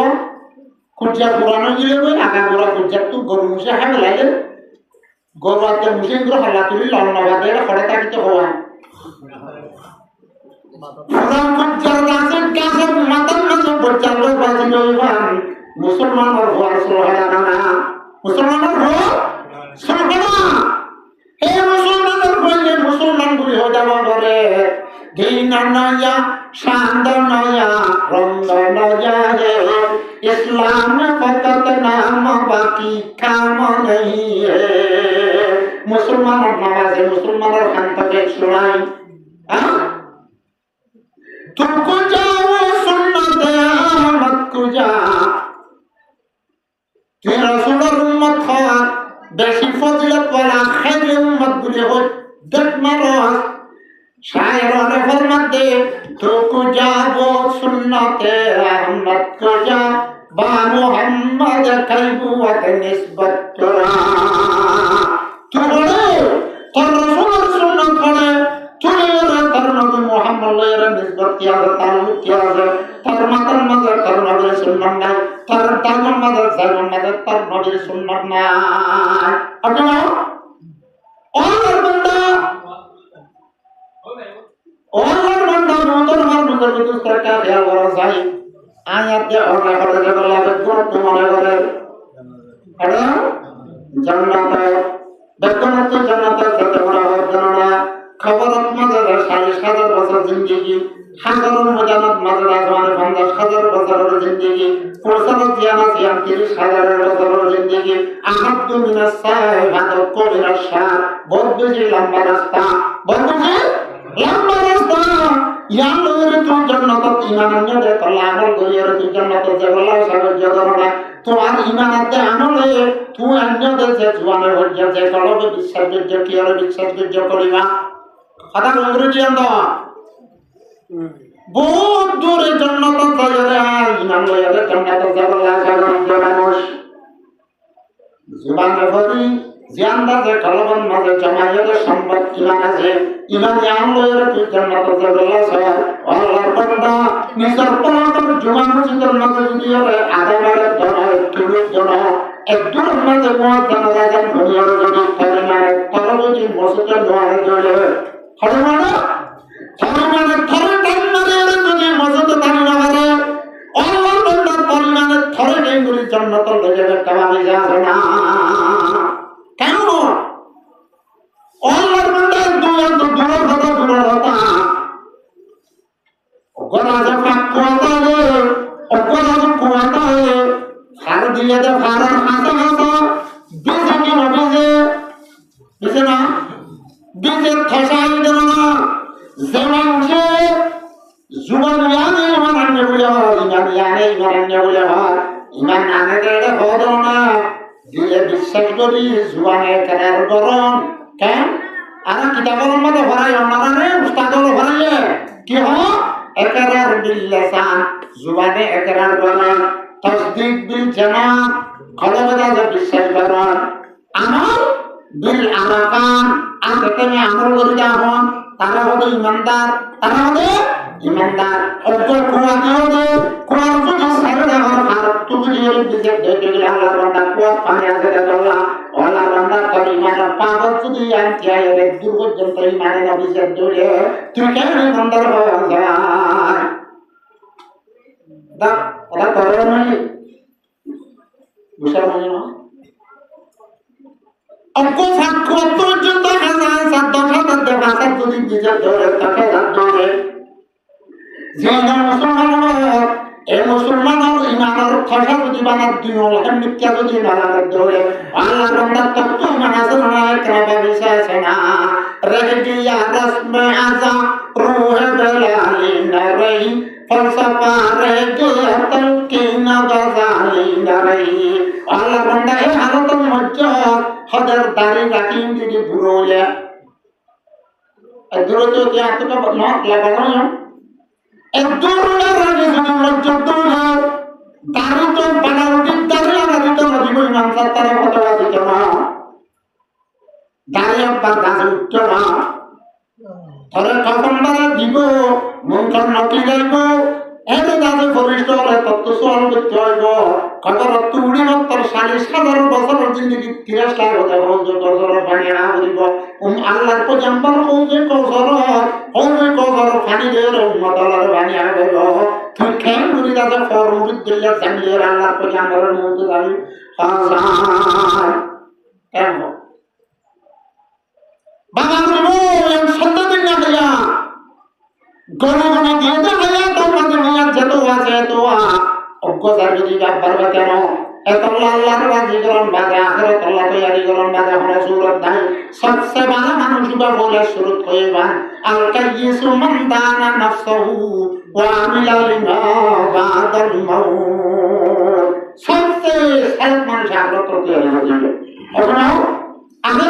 কুটিয়া পুরানো গিয়ে বই আগা গোরা কুটিয়া তুই গরু মুসে হামে লাগে গরু আতে মুসে গুলো হাল্লা তুলি লড়না বাদে খড়ে তাকিতে হওয়া মুসলমানের ঘর সোহানা না মুসলমানের ঘর সোহানা হে মুসলমানের বললে মুসলমান গুলি হয়ে যাওয়া করে দিন নয়া শান্ত নয়া রঙ্গ নয়া হে ইসলাম ফকত নাম বাকি কাম নেই হে মুসলমানের নামাজে মুসলমানের খানটাকে শোনাই तुमको जाओ सुन्नत अहमद को जा तेरा रसूलुर उम्मत खा बेशी फजिलत वाला खैर उम्मत गुले हो देख मरोस शायराने फरमात दे तुमको जाओ सुन्नत अहमद को जा बा मुहम्मद कैबुवत निस्बत करा तू बोले तर रसूलुर सुन्नत करे निस्बत किया ताल्लुक किया तर मातर मदर तर नबीर सुन्नत নাই तर দাগন মদর জাগন মদর तर নবীর সুন্নাত নাই আপনারা ওর বান্দা নতুন আমার নতুন সরকার খেয়াল করা যায় আয়াতে অনেক করে যেগুলো গুরুত্ব মনে করে আরে জান্নাত বেকনত জান্নাতের সাথে বড় জানা খবরত মাঝে 40,000 বছর জিন্দেগি হাজারোর মজানত মাঝে রাজমানে 50,000 বছরের জিন্দেগি প্রসারত জিয়ানা জিয়ান 30,000 বছরের জিন্দেগি আহাদ্দু মিনাস সাহাবাত কবিরা শাহ বড় লম্বা রাস্তা ইয়ান লোকের তুই জান্নাত ঈমান আনলে আল্লাহ আমল করিয়ার তুই জান্নাত যাবলা সাহায্য করবে তোমার ঈমান আছে আমলে তুই আনলে যে জওয়ানে হজ্জা যে কলবে বিশ্বাসযোগ্য কি আর বিশ্বাসযোগ্য করিবা কথা ইংরেজি আন্দা বহুত দূরে জান্নাত যায় ঈমান লয়ারে জান্নাত যাবলা সাধারণ মানুষ জীবনে ভরি জিয়ান্দা যে কলবন মাঝে জমায়ের সম্পদ ঈমান আছে ঈমান আনলে তুই জান্নাত যাবলা সর আল্লাহর বান্দা নিজের পরম জুমা মসজিদের মাঝে দিয়ে আদাবারে ধরে তুলে ধরে একদম মাঝে বহুত জানাজান দুনিয়ার যদি পরিমাণে তরবজি মসজিদের ধরে ধরে হরমানা থরে টাইম মারে যদি মসজিদে দাঁড়িয়ে না পারে আল্লাহর বান্দা পরিমাণে থরে নেগুলি জান্নাত লেগে কামাবে যাবে না কেন বীজের ঠসাই দেব না যে মানুষে জুবান ইয়ানে ইমান আনবে বলে হয় ইমান ইয়ানে ইমান আনবে বলে হয় ইমান আনে এটা হতো না দিলে বিশ্বাস করি জুবানে কেনার গরম কেন আর কিতাবের মধ্যে ভরাই অন্যরা উস্তাদল ভরাইয়ে কি হয় একরার বিল লিসান জুবানে একরার গরম তসদিক বিল জানান খলবদা যে বিশ্বাস করেন আমল বিল আরাকান আর তেমনি আমল করে যাবেন তারা হলো ইমানদার তারা হলো ইমানদার অজ্ঞ কোরআন দিয়ে কোরআন যদি সাইডে দেওয়ার আর তুমি যদি বিজেপ দেখে গেলে আল্লাহর বান্দা কোরআন পানি আছে আল্লাহ আল্লাহর বান্দা তার ইমানের পাগল যদি আনতে আয় এর দূর পর্যন্ত ইমানে না বিজেপ দৌড়ে তুই কেন ইমানদার হওয়া যায় দা ওটা করে নাই বুঝা মানে না অজ্ঞ সাক্ষ্য পর্যন্ত হাজার সাধ্য সাধ্য ভাষা যদি বিজেপ দৌড়ে তাকে দৌড়ে যেমন মুসলমান এই মুসলমানের ইমানের খসা যদি বানার দিন মিথ্যা যদি বানার দৌড়ে আল্লাহ বান্দার তত্ত্ব মানাসে না কেনা বিশ্বাস না রেখে দিয়া রসমে আজা রুহে বেলালি না রহি ফলসফা রে গিয়া তলকিন গজালি না রহি আল্লাহ বান্দা এই হালতের মধ্যে হদের দাড়ি রাখিন যদি দূরে দূরে যদি এতটা লাগানো একদুরের আগে যদি লজ্জত না দাড়ি তো বানাউটি দাড়ি লাগাতে তো নদীব ইমাম সাত্তারে ফতোয়া দিতে না দাড়ি একবার গাছে উঠতো না ধরে কখনবারে দিব মন্ত্র নকলি যাইব এতে গাছে ফরিষ্ঠ হলে তত্ত্ব সোয়াল করতে হইব খবর তুড়ি মত্তর 40,000 বছরের জিন্দগি 30 লাখ হতে হৌজে কসর পানি না করিব আল্লাহর পয়গম্বর হৌজে কসর ফানি দের উম্মতলার বানি আইব তুই কেন করি গাছে ফর মুরিদ দিলে জানিয়ে আল্লাহর পয়গম্বরের মত জানি হাজার কেন বাবা বলবো এর সন্ধ্যা দিন না দিয়া গণগণ দিয়ে দেয়া তোমার দুনিয়া যত আছে তো অজ্ঞতার যদি ব্যাপার বা কেন এত আল্লাহর রাজি করন বাদে আখিরাত আল্লাহ তৈরি করন বাদে হলো সুরত নাই সবচেয়ে ভালো মানুষ বা বলে সুরত কইবা আল কাইয়িসু মান দানা নাফসহু ওয়া আমিলা লিমা বাদাল মাউত সবচেয়ে সাল মানুষ আখিরাত তৈরি হবে এখন আগে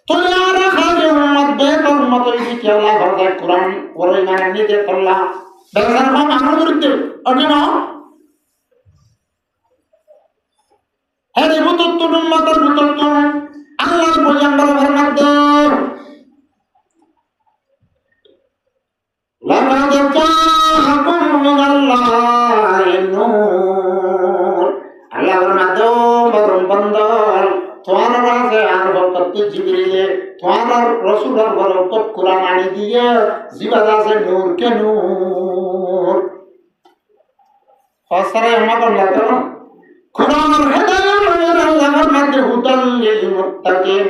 তোলার খাজে উম্মত বেতর মত ইতি আল্লাহ ভরদা কুরআন ওরে মানে নিতে আল্লাহ বেজার কম আমল করতে অডিন হ্যাঁ বুতত উম্মতের বুতত আল্লাহর পয়গম্বর ফরমাতে লাকাদ জাআকুম মিনাল্লাহি নূর আল্লাহ ফরমাতো বরং বন্দর তোমার কাছে আর বরকত জিবরিলে তোমার রাসূলের বরকত কুরআন আনি দিয়ে জিবাদ আছে নূর কে নূর ফসরে আমরা বললাম তো কুরআনের হেদায়েত আল্লাহর মধ্যে হুদাল লিল মুত্তাকিন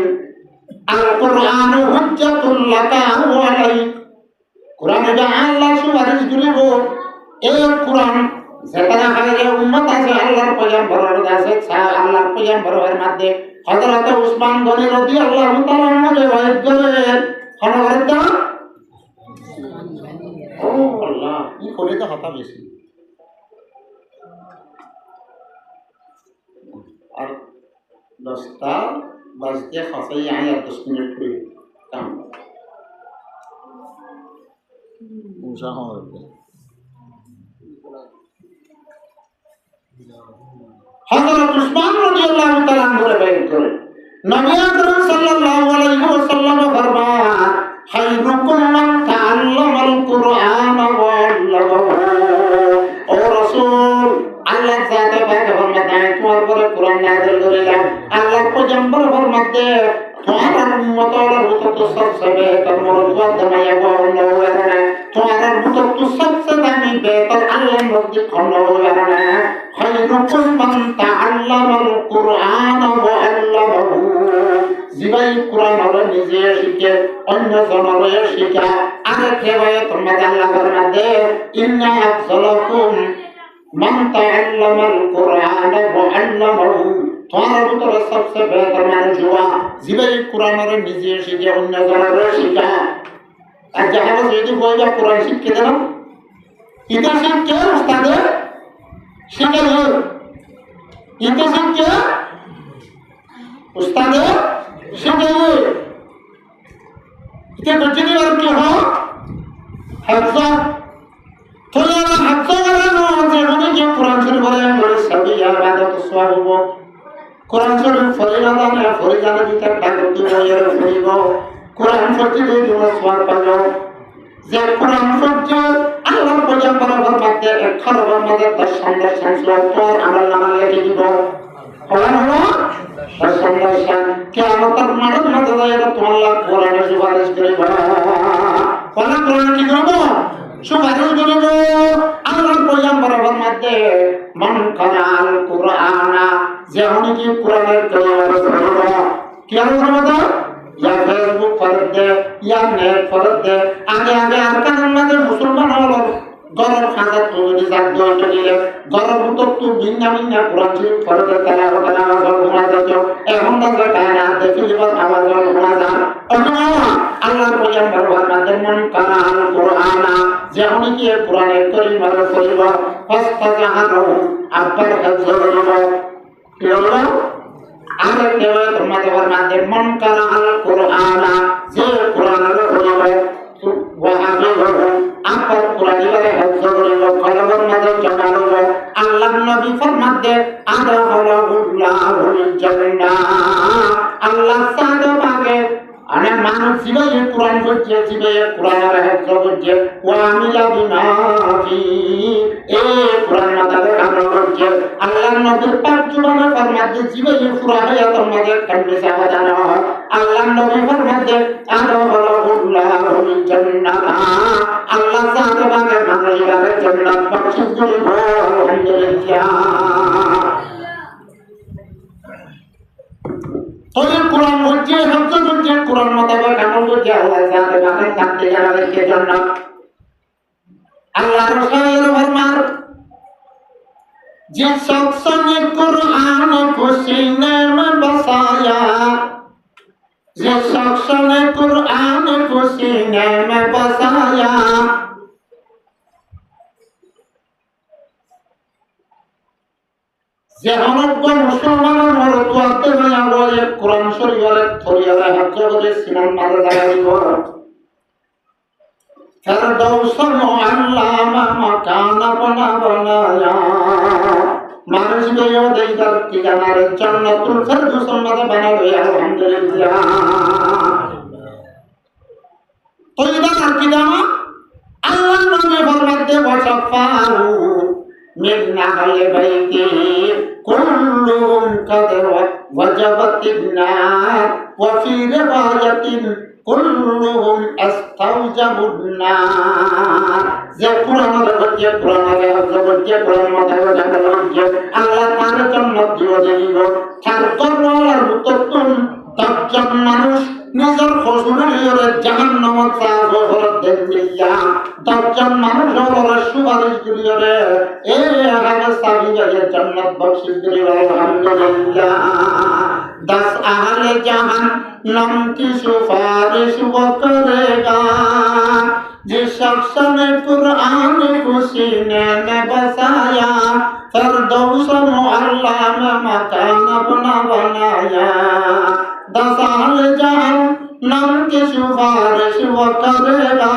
আল কুরআন হুজ্জাতুল লাকা ওয়া আলাইক কুরআনে যা আল্লাহ সুপারিশ করিব এই কুরআন যেটা খাইলে উম্মত আছে আল্লাহর পয়গম্বরের কাছে আল্লাহর পয়গম্বরের মধ্যে হযরত উসমান গনি রাদিয়াল্লাহু তাআলা আনহু ওয়াইদ করেন হযরত ও আল্লাহ কি করে তো হতা বেশি আর 10টা বাজতে খাসাই আয় 10 মিনিট করে কাম মুসা হবে হযরত উসমান রাদিয়াল্লাহু তাআলা আনহু বয়ান করেন নবী আকরাম সাল্লাল্লাহু আলাইহি ওয়াসাল্লাম ফরমান খায়রুকুম মান তাআল্লামাল কুরআন ওয়া আল্লামাহু ও রাসূল আল্লাহ জাতে বাতে ফরমাতে তোমার উপরে কুরআন নাযিল করিলাম আল্লাহর পয়গম্বর ফরমাতে তোমার উম্মতের ভিতর সবচেয়ে তোমার উম্মত মায়া বলনা তোমার ভিতর সবচেয়ে দামি বেতর আল্লাহর মধ্যে খন্ডনা খায়রুকুম মান তাআল্লামাল কুরআন ওয়া আল্লামাহু জিবাই কুরআন হলো নিজে শিখে অন্য জনরে শিখা আগে কেবল তোমরা আল্লাহ ফরমাতে ইন্না আফসালাকুম মান তাআল্লামাল কুরআন ওয়া আল্লামাহু তোমার ভিতরে সবচেয়ে বেহতর মানুষ হওয়া জীবে কোরআনের নিজে শিখে অন্য জনের শিখা আর যাহা যদি বইবা কোরআন শিখে দিলাম এটা শিখকে উস্তাদে শিখে এটা শিখকে উস্তাদে শিখে এটা বুঝিনি আর কি হয় হাফজা তোলা হাফজা করানো যেখানে গিয়ে কোরআন শরীফ বলে সবই ইবাদত সওয়াব হবো কোরআন শরীফ ফরিজানা না ফরিজানা দিতে ডাকত বইয়ের ফরিব কোরআন শরীফ দিয়ে তোমরা সওয়াব পাও যে কোরআন শরীফ আল্লাহর পয়গম্বর ফরমাতে এক খরবের মধ্যে 10 সন্দেশন শ্লোক আমরা নামে লিখে দিব কোরআন হলো 10 সন্দেশন কিয়ামতের মাঠের মধ্যে যাইয়া তোমরা কোরআনের সুপারিশ করিবা কোরআন কি করব সুপারিশ করিব আল্লাহর পয়গম্বর ফরমাতে মান কারাল কুরআনা যে উনি কোরআনের তেলাওয়াত করবে কি হবে या फेसबुक फरक दे या नेट फरक दे आगे आगे आरकान में मुसलमान हलो गरर खाजा तो दिसा दो चले गरर तो बिन्ना बिन्ना कुरान शरीफ फरक दे ताला ताला आवाज घुमा जाओ এখন দাদা কায়না দেখি জীবন আওয়াজ ঘুমা যা আল্লাহর পয়গম্বর ফরমাতেন মান কানা আল কুরআনা যে উনি কি কোরআনের কারীমের পড়িব ফাস্তাজাহারু আব্বার কাছে বলব কি হলো আর কেউ তোমাদের ফরমাতে মান কানা আল কুরআনা যে কোরআনের পড়িব ওয়াহাবিহু আব্বার কোরআনের হাফজ করিব কলবের মধ্যে জমানো আল্লাহর নবী ফরমাতে আদাহুল্লাহুল জান্নাহ আল্লাহ সাদা পাকে আরে মানুষ জীবে কোরআন পড়ছে জীবে কোরআনের হাফজ করছে ওয়ামিলা বিমাফি এ কোরআন মাতাবে কামল করছে আল্লাহর নবীর পাক জুবানে ফরমাতে জীবে পুরা হয়ে তোমাদের কাছে সাবধান আল্লাহর নবী ফরমাতে আদাহুল্লাহুল জান্নাহ আল্লাহ সাদা পাকে মানুষের জান্নাত বখশিশ করিব আলহামদুলিল্লাহ তোদের কোরআন হচ্ছে হাফজ হচ্ছে কোরআন মোতাবেক আমল করছে আল্লাহ সাথে বাকি থাকতে যাবে কে জন্য আল্লাহ রাসূল ফরমান যে শখস ने कुरान को सीने में बसाया जे शख्स ने कुरान को सीने में बसाया যে অনগ্য মুসলমানের মরতুয়াতে মায়া বলে কোরআন শরীফের থরিয়ারে হাফজ করে সিনার মাঝে দাঁড়াইব ফেরদৌস মুআল্লামা মাকানা বানায়া মানুষ গিয়ে দেইদার ঠিকানার জান্নাতুল ফেরদৌসের মাঝে বানাবে আলহামদুলিল্লাহ তো এটা আর কি জানো আল্লাহর নামে ফরমাতে ওয়াসাফাহু من أهل بيته كلهم قد وجبت النار وفي رواية كلهم استوجبوا النار যে কোরআনের বইয়ে কোরআনের হাফজ কোরআন মাথায় রাখা আল্লাহ তার জান্নাত দিয়ে দেব তার দরবারের মুত্তাকিন 10 জন মানুষ নিজের খসুরের জাহান্নামে চাও দেন দিয়া 10 জন মানুষ হলো সুপারিশ করিয়ে এ আগে সাবি গিয়ে জান্নাত বখশিশ করিবে আলহামদুলিল্লাহ 10 আহলে জাহান্নাম কি সুপারিশ করেগা যে শখস ने कुरान को सीने में बसाया फरदौस मुअल्ला में मकान अपना बनाया 10 अहले जहन्नम की सिफारिश वो करेगा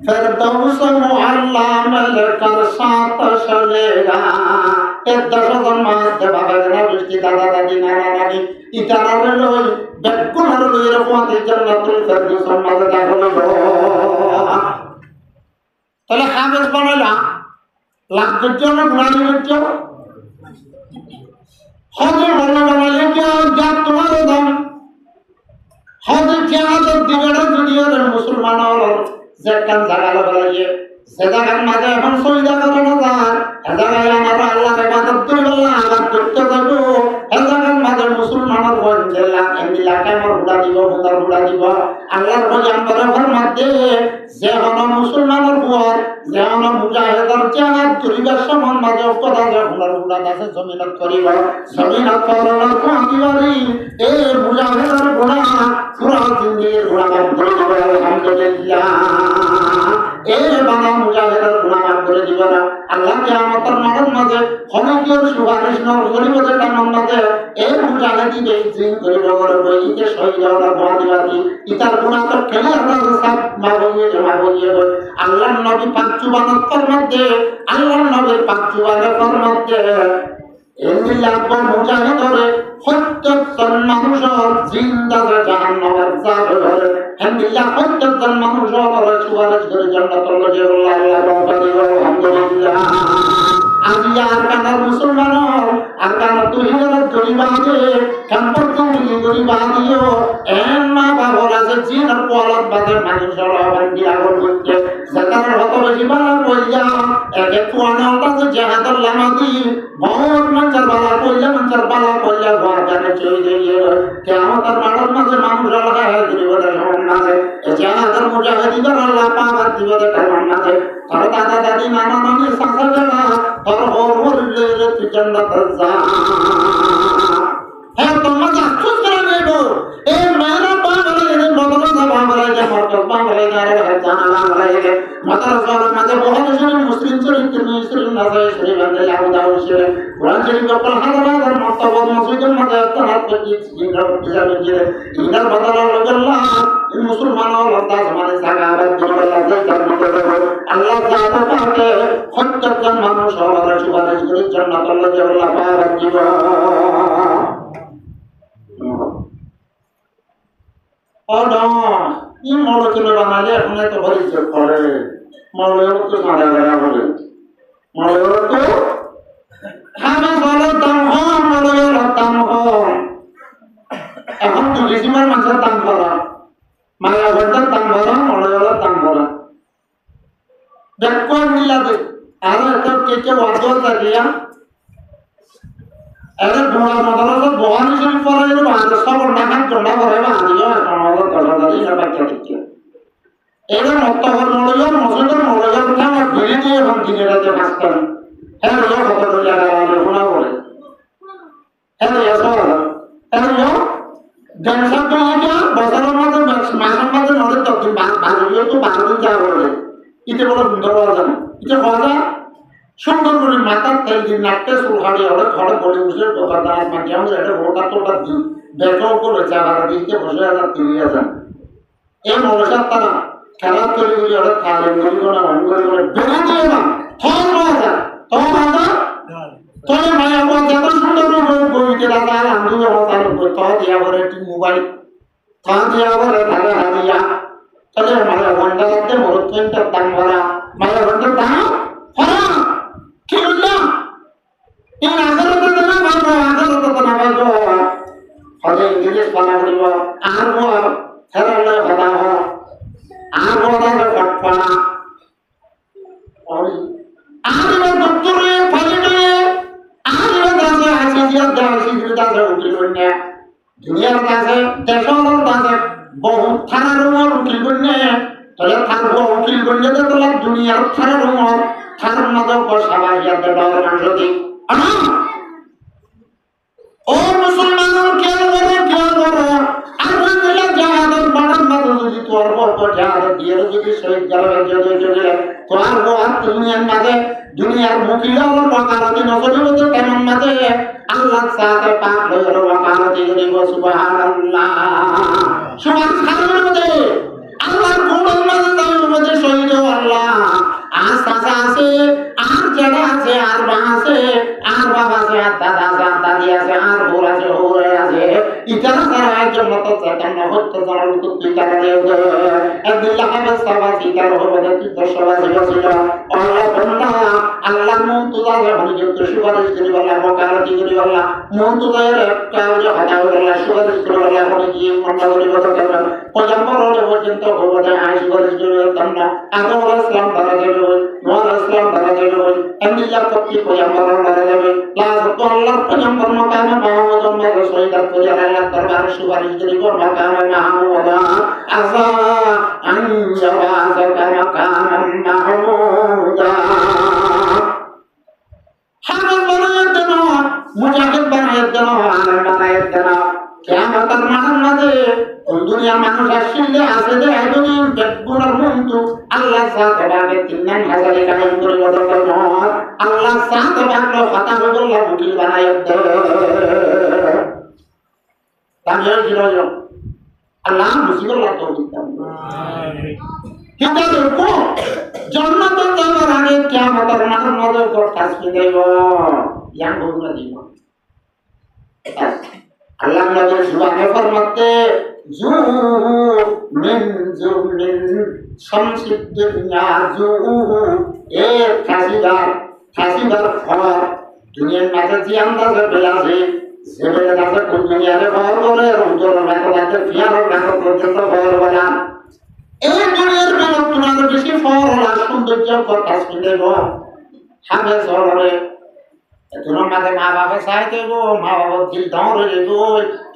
फरदौस मुअल्ला में लेकर साथ चलेगा एक 10 জন মাঝে বাবা জানা বৃষ্টি দাদা দাদি নানা নানি ইতারার লই বেকুনার লই এরকম জান্নাতুল ফেরদৌসের মাঝে দাখল হলো তাহলে হাফেজ বানাইলা লাখ জন গুণানি হচ্ছে হজে ভালো বানাইলে কি যা তোমার দাম হজে জাহাজের দিবের দুনিয়ার মুসলমান হল যে কান জাগালে বানাইয়ে সে জায়গার মাঝে এখন সইদা করে না যার এ জায়গায় আমার আল্লাহ ইবাদত করি বললাম আবার করতে যাবো এ জায়গার মাঝে মুসলমানের এলাকায় আমার হুড়া দিব হুড়া দিব আল্লাহর ভজন করার মধ্যে যে হন মুসলমানের বুয়ার যে হন মুজাহিদের জাহাদ করিবার সমান মাঝে কথা যে হুড়া আছে জমিনত করিব জমিনত করার পাঁচবারই এ মুজাহিদের গুণা পুরা জিন্দিগির গুণা করে দিব আলহামদুলিল্লাহ এ বাবা মুজাহিদের গুণা করে দিব না আল্লাহ কিয়ামতের মাঝে ক্ষমতার সুপারিশ নগরীবদের টাইমের মাঝে এই মুজাহিদি বেইজিং করিব বলে ইতে শহীদ হওয়ার বাদিবাদি ইতার গুণা তো খেলে আপনার সব মা বলিয়ে আল্লাহর নবী পাঁচ চুবানতর মধ্যে আল্লাহর নবীর পাঁচ চুবানতর মধ্যে এমনি লাগবে মুজাহিদরে প্রত্যেকজন মানুষের জিন্দাতে জাহান্নামের যাবে ধরে এমনি প্রত্যেকজন মানুষের সুপারিশ করে জান্নাতুল আল্লাহ আলহামদুলিল্লাহ আজি আর কানার মুসলমান আর কানার তুহিনের গরিবাদে কাম্পর তুমি গরিবাদিও এন মা বাবার আছে জিনার পলাত বাদে মানুষের অবান্তি আগর করতে জাকার হত বেশি বালা কইয়া একে কোয়ানা আছে জাহাদুল লামাদি বহুত মঞ্চার বালা কইয়া ঘর জানে চলে যাইয়ে কিয়ামতের মাঠের মাঝে মানুষের লাগায় গরিবদের সমান মাঝে জাহাদুল মুজাহিদিনের আল্লাহ পাওয়ার দিবতে কারণ মাঝে তার দাদা দাদি নানা নানি সাসা জানা তোর হরলে তুই জান্নাতে যা হ্যাঁ তোমার আফসোস করে নেব এই মেয়েরা বাংলা এর বদলে বাংলা যে মরকজ বাংলা গারে জানা বাংলা এর মাদ্রাসার মাঝে বহু মুসলিম চরিত্র মুসলিম নাজায় শরীফ আন্দে আবু দাউদ শরীফ কোরআন শরীফ কপল হাজার মর্তবা মসজিদের মধ্যে তাহার প্রতি জিন্দার বিজাবে জিরে ইনার বদলা আল্লাহ এই মুসলমান আল্লাহ জামানে সাহাবাত দিনাল্লাহ যার মধ্যে আল্লাহ তাআলা পাকে প্রত্যেকজন মানুষ সবার সুপারিশ করে জান্নাতুল আল্লাহ পাওয়ার জীবন ই মৌলচলে বানালে এখন এত ভারী চেক করে মৌলের তো সারা বেড়া বলে মৌলের তো খাবে জলের দাম হন মৌলের দাম হন এখন তো রিজিমার মাছের দাম করা মায়া ভর্তার দাম ভরা মৌলের দাম ভরা দেখো মিলাতে আর একটা কেকে ওয়াজল থাকিয়া এদের ঘোড়া মাদারসা বহানি শরীফ পড়া গেলে সব নাকান চন্ডা করে বা আদিও আমাদের দশাদারি না বাচ্চা দিচ্ছে এদের মত্তহর মনোযোগ মসজিদের মনোযোগ উঠে আমার ধীরে দিয়ে এখন দিনে রাতে ভাসতেন হ্যাঁ লোক কত করে আগে শোনা বলে হ্যাঁ হ্যাঁ জনসব তো বছরের মধ্যে মাসের মধ্যে নদীর তো ভালো তো 12 দিন যা বলে ইতে বলে সুন্দর হওয়া যায় ইতে হওয়া যায় সুন্দর করে মাথার তেল দিন নাকতে সুলহাড়ি হলে ঘরে বলে বসে কথা দাঁড় মাটি আমাদের একটা ভোটার টোটার দিন বেকাও করে জায়গাটা দিতে বসে 30,000 এই মনসার তারা খেলা তৈরি করে ওরা খালে গরিব না অঙ্গল করে বেড়ে দিয়ে না ফল পাওয়া যায় তখন আমরা তোলে মায়া বল যত সুন্দর বইতে রাখা আমি তার তো দিয়া করে একটি মোবাইল তা দিয়া করে ঢাকা হারিয়া তাহলে মায়া ঘন্টা লাগতে মরত্বের দাম ভরা মায়া ঘন্টার দাম ভরা কি বললাম এই আদালতে না ভালো আদালতে না ভালো হলে ইংলিশ বানা করিব আর হেরালে হতা হ আর বদালে কটপানা আর ডক্টরে ফাইলে আর দাসে আসি দিয়া দাসি দাসে উকিল বন্যা দুনিয়ার দাসে দেশের দাসে বহু থানার রুমর উকিল বন্যা তাহলে থাকবো উকিল বন্যা তো দুনিয়ার থানার রুমর থানার মধ্যে বসাবা ইয়াতে বাবার মাংস দিই ও মুসলমানরা খেয়াল করো আলহামদুলিল্লাহ জাহাদের বাড়ার মধ্যে যদি তোর পর জাহাদের দিয়ে যদি শহীদ জালালের যদি তোর আর দুনিয়ার মাঝে দুনিয়ার মুখিরা হলো ওয়াকারাতি নজরুলতে কেমন মাঝে আল্লাহ সাথে পাক হয়ে ওয়াকারাতি করিব সুবহানাল্লাহ সুবহানাল্লাহ মধ্যে আল্লাহর গুণের মাঝে তার মধ্যে শহীদ আল্লাহ আশা আছে আর জায়গা আছে আর মা আছে আর বাবা আছে আর দাদা আছে আর দাদি আছে আর বোর আছে হোরে আছে ইতারা সারা একজন মতো চেতন হত্যা করার উত্তর তারা দিয়ে একদিন লাহাবে সাবা সিতার হবে তুই দশবা ছিল আল্লাহ বন্ধা আল্লাহ মন তুলা যখন যুক্ত সুপারিশ করি বলা বকারতি করি বলা মন তুলার একটা যে হতা হলো সুপারিশ করি বলা এখন কি মন্দ করি কথা কেন পয়গম্বর হলে বলছে পর্যন্ত ওদের আইস বলে জন্য আদম আলাইহিস সালাম তারা যাবে নূহ আলাইহিস সালাম তারা যাবে আম্বিয়া কতি পয়গম্বর তারা যাবে লাজ তো আল্লাহর পয়গম্বর মাকামে মাহমুদ উম্মত শহীদাত করে আল্লাহ দরবারে সুপারিশ করিব মাকামে মাহমুদ আযা আন ইয়াওয়াযা মাকামান মাহমুদা হাফেজ বানায় দেন মুজাহিদ বানায় দেন আলেম বানায় দেন কিয়ামতের মাঠে দুনিয়ার মানুষ আসলে আছে যে একদিন বেগুনার মন্তু আল্লাহ সাথে ভাগে তিনজন হাজারে কায়েম করে বদল আল্লাহ সাথে ভাগলো কথা বদল উকিল বানায় দে তাহলে জিরো আল্লাহ মুসিবত তৌফিক দান কিন্তু দেখো জান্নাতে যাওয়ার আগে কিয়ামতের মাঠে নজর কর তাসবিহ দেব ইয়ান বলনা দিব আল্লাহ নবী সুবহানে ফরমাতে জু মিন শামসিদ দুনিয়া জু এ ফাসিদার ফল দুনিয়ার মাঝে যে আন্দাজে বেলাছে সেবেলে দাদা কোন দুনিয়ারে ফল বলে রমজান রাতে ফিয়ার রাতে পর্যন্ত ফল বলা এই দুনিয়ার বেলা তোমাদের বেশি ফল আর সৌন্দর্য কথা শুনে গো হাবে সরে তোমার মাঝে মা বাবা চাই দেবো মা বাবা দিল দৌড়ে দেবো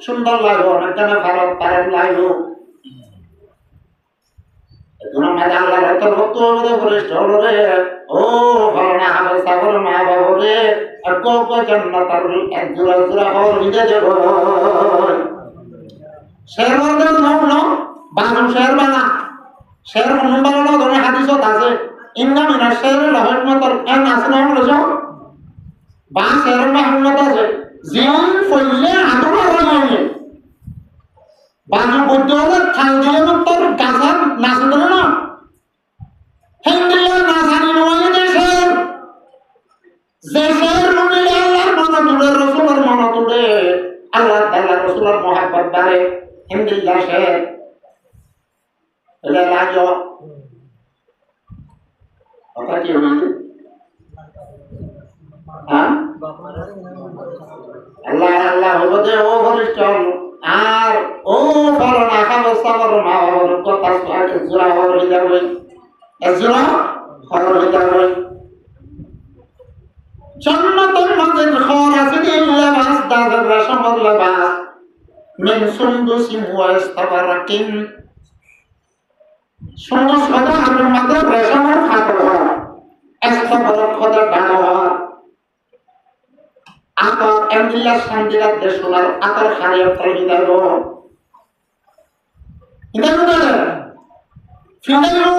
সুন্দর লাগবো অনেকটা ভালো পারেন লাগবো তোমার মাঝে আল্লাহ রতন ভক্ত হবে বলিষ্ঠ হলে ও ভালো না হবে সাগর মা বাবা রে আর কো জান্নাত এক জোড়া জোড়া হল নিতে দেবো শের মধ্যে নবলো বাজু শের বানা শের মন বানানো ধরে হাদিসত আছে ইন্না মিনাশ শের রহমাতুল আন আসনা হলো বা শের মাহমুদ আছে জিন ফইলে আদর হইলে বাজু বদ্দলে থাল দিলে তোর গাছা নাচ দিলে না হেন্দিলে নাচানি নয় দেশের দেশের মনে আল্লাহর মনে তুলে রসুলের মনে তুলে আল্লাহ তাআলা রসুলের মহব্বত বাড়ে হেন্দিল্লাহ শের এলে লাজ কথা কি হইছে হ্যাঁ আল্লাহ আল্লাহ হবদে ও বলিষ্ঠ আর ও বলো না খাবো সাবর মা বাবার কথা আগে জোড়া হওয়ার যাবে জোড়া হওয়ার যাবে জান্নাতের মধ্যে ঘর আছে ইল্লা বাস দাদার রাসমল লাবাস মিন সুন্দুসিন ওয়া ইস্তাবারাকিন সুন্দর সাদা আর মধ্যে রেশমের খাটো হয় ইস্তাবারাক খোদা ডানো হয় আতর এমদিল্লাহ শান্তিরাত দেশনার আতর হারিয়ে ফেলে দেব ফিনাইলো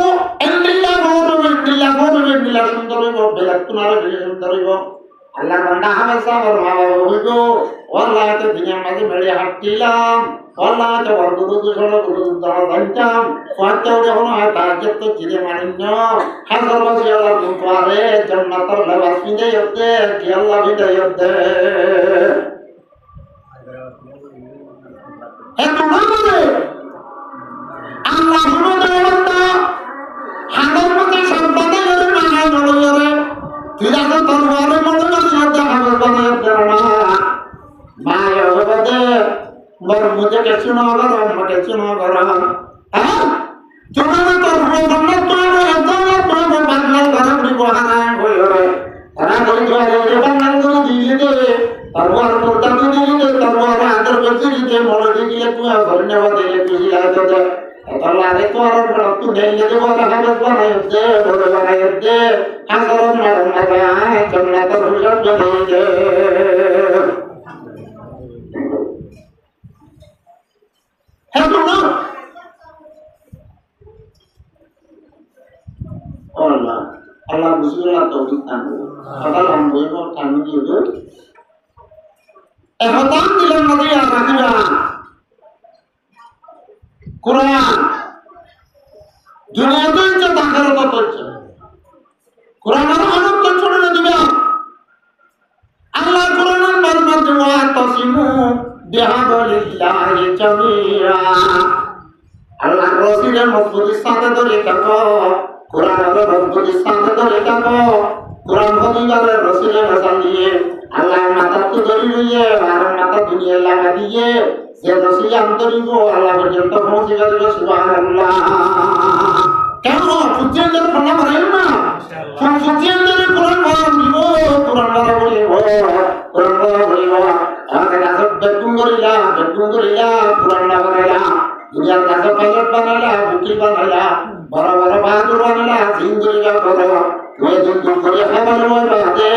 এমদিল্লাহ বড় সুন্দর হইব বেলাত তোমার সুন্দর হইব আল্লাহ বান্দা হামেশা ওর মা বাবা হইব ওয়াল্লাহ তো দুনিয়ার মাঝে মেরে হাঁটছিলাম ওয়াল্লাহ তো বর্গদুদ সড়ক দড় ধরতাম কোয়াতে যখন হয় তার তো চিরে মানিন্য হাজার বছর আল্লাহ দুপারে জান্নাতের লেবাস পিঁধে হতে কি আল্লাহ বিদায় হতে আল্লাহ বান্দা হাজার বছর সন্তানে যদি মানায় নড়ে তুই রাখো তোর ঘরে মনে মনে হাজার বানায় না মায় হবদে বর মুঝে কিছু না কর আমাকে কিছু না কর হ্যাঁ তুমি তো জান্নাত পাবে একদম বাংলার ঘরে বিবহানা হইরে তারা বলছে যে বাংলার ঘরে দিয়ে দে তারপর তোটা দিয়ে দে তারপর আদর করতে দিতে মনে দিয়ে তুই ধন্যবাদ দিলে তুই লাগতে দে তাহলে আরে তো আর তুই দেইলে যে বড় হাজার বানায় দে বড় বানায় দে হাজার মারা জান্নাতের হুজুর দিয়ে দে Allah, Allah bersuara tauhid tamu. Kalau orang boleh tamu juga. Ehatan dalam hati yang rakyat. Quran. Dunia itu yang tanggal apa tu? Quran ada anak tu cuma nak juga. Allah Quran bermat dua tasimu bihablillahi jami'a. Allah Rasulullah Muhammad sallallahu alaihi wasallam Quran Muhammad sallallahu alaihi wasallam Quran Muhammad Rasulullah sallallahu alaihi Allah mata tu dari dia, orang mata dunia lagi dia. যে দোষী আন্তরিক আল্লাহ পর্যন্ত পৌঁছে গেল সুবহানাল্লাহ কেন সুচিয়াদের phone মারেন না সুচিয়াদের কোরআন বলার দিব কোরআন বলা বলিব কোরআন বলা বলিব আমাদের কাছে বেকুম করিলা কোরআন না বানাইলা দুনিয়ার কাছে পাইলট বানাইলা উকিল বানাইলা বড় বড় বাহাদুর বানাইলা জিন্দগিলা বড় তুই যুদ্ধ করে খাবার বাদে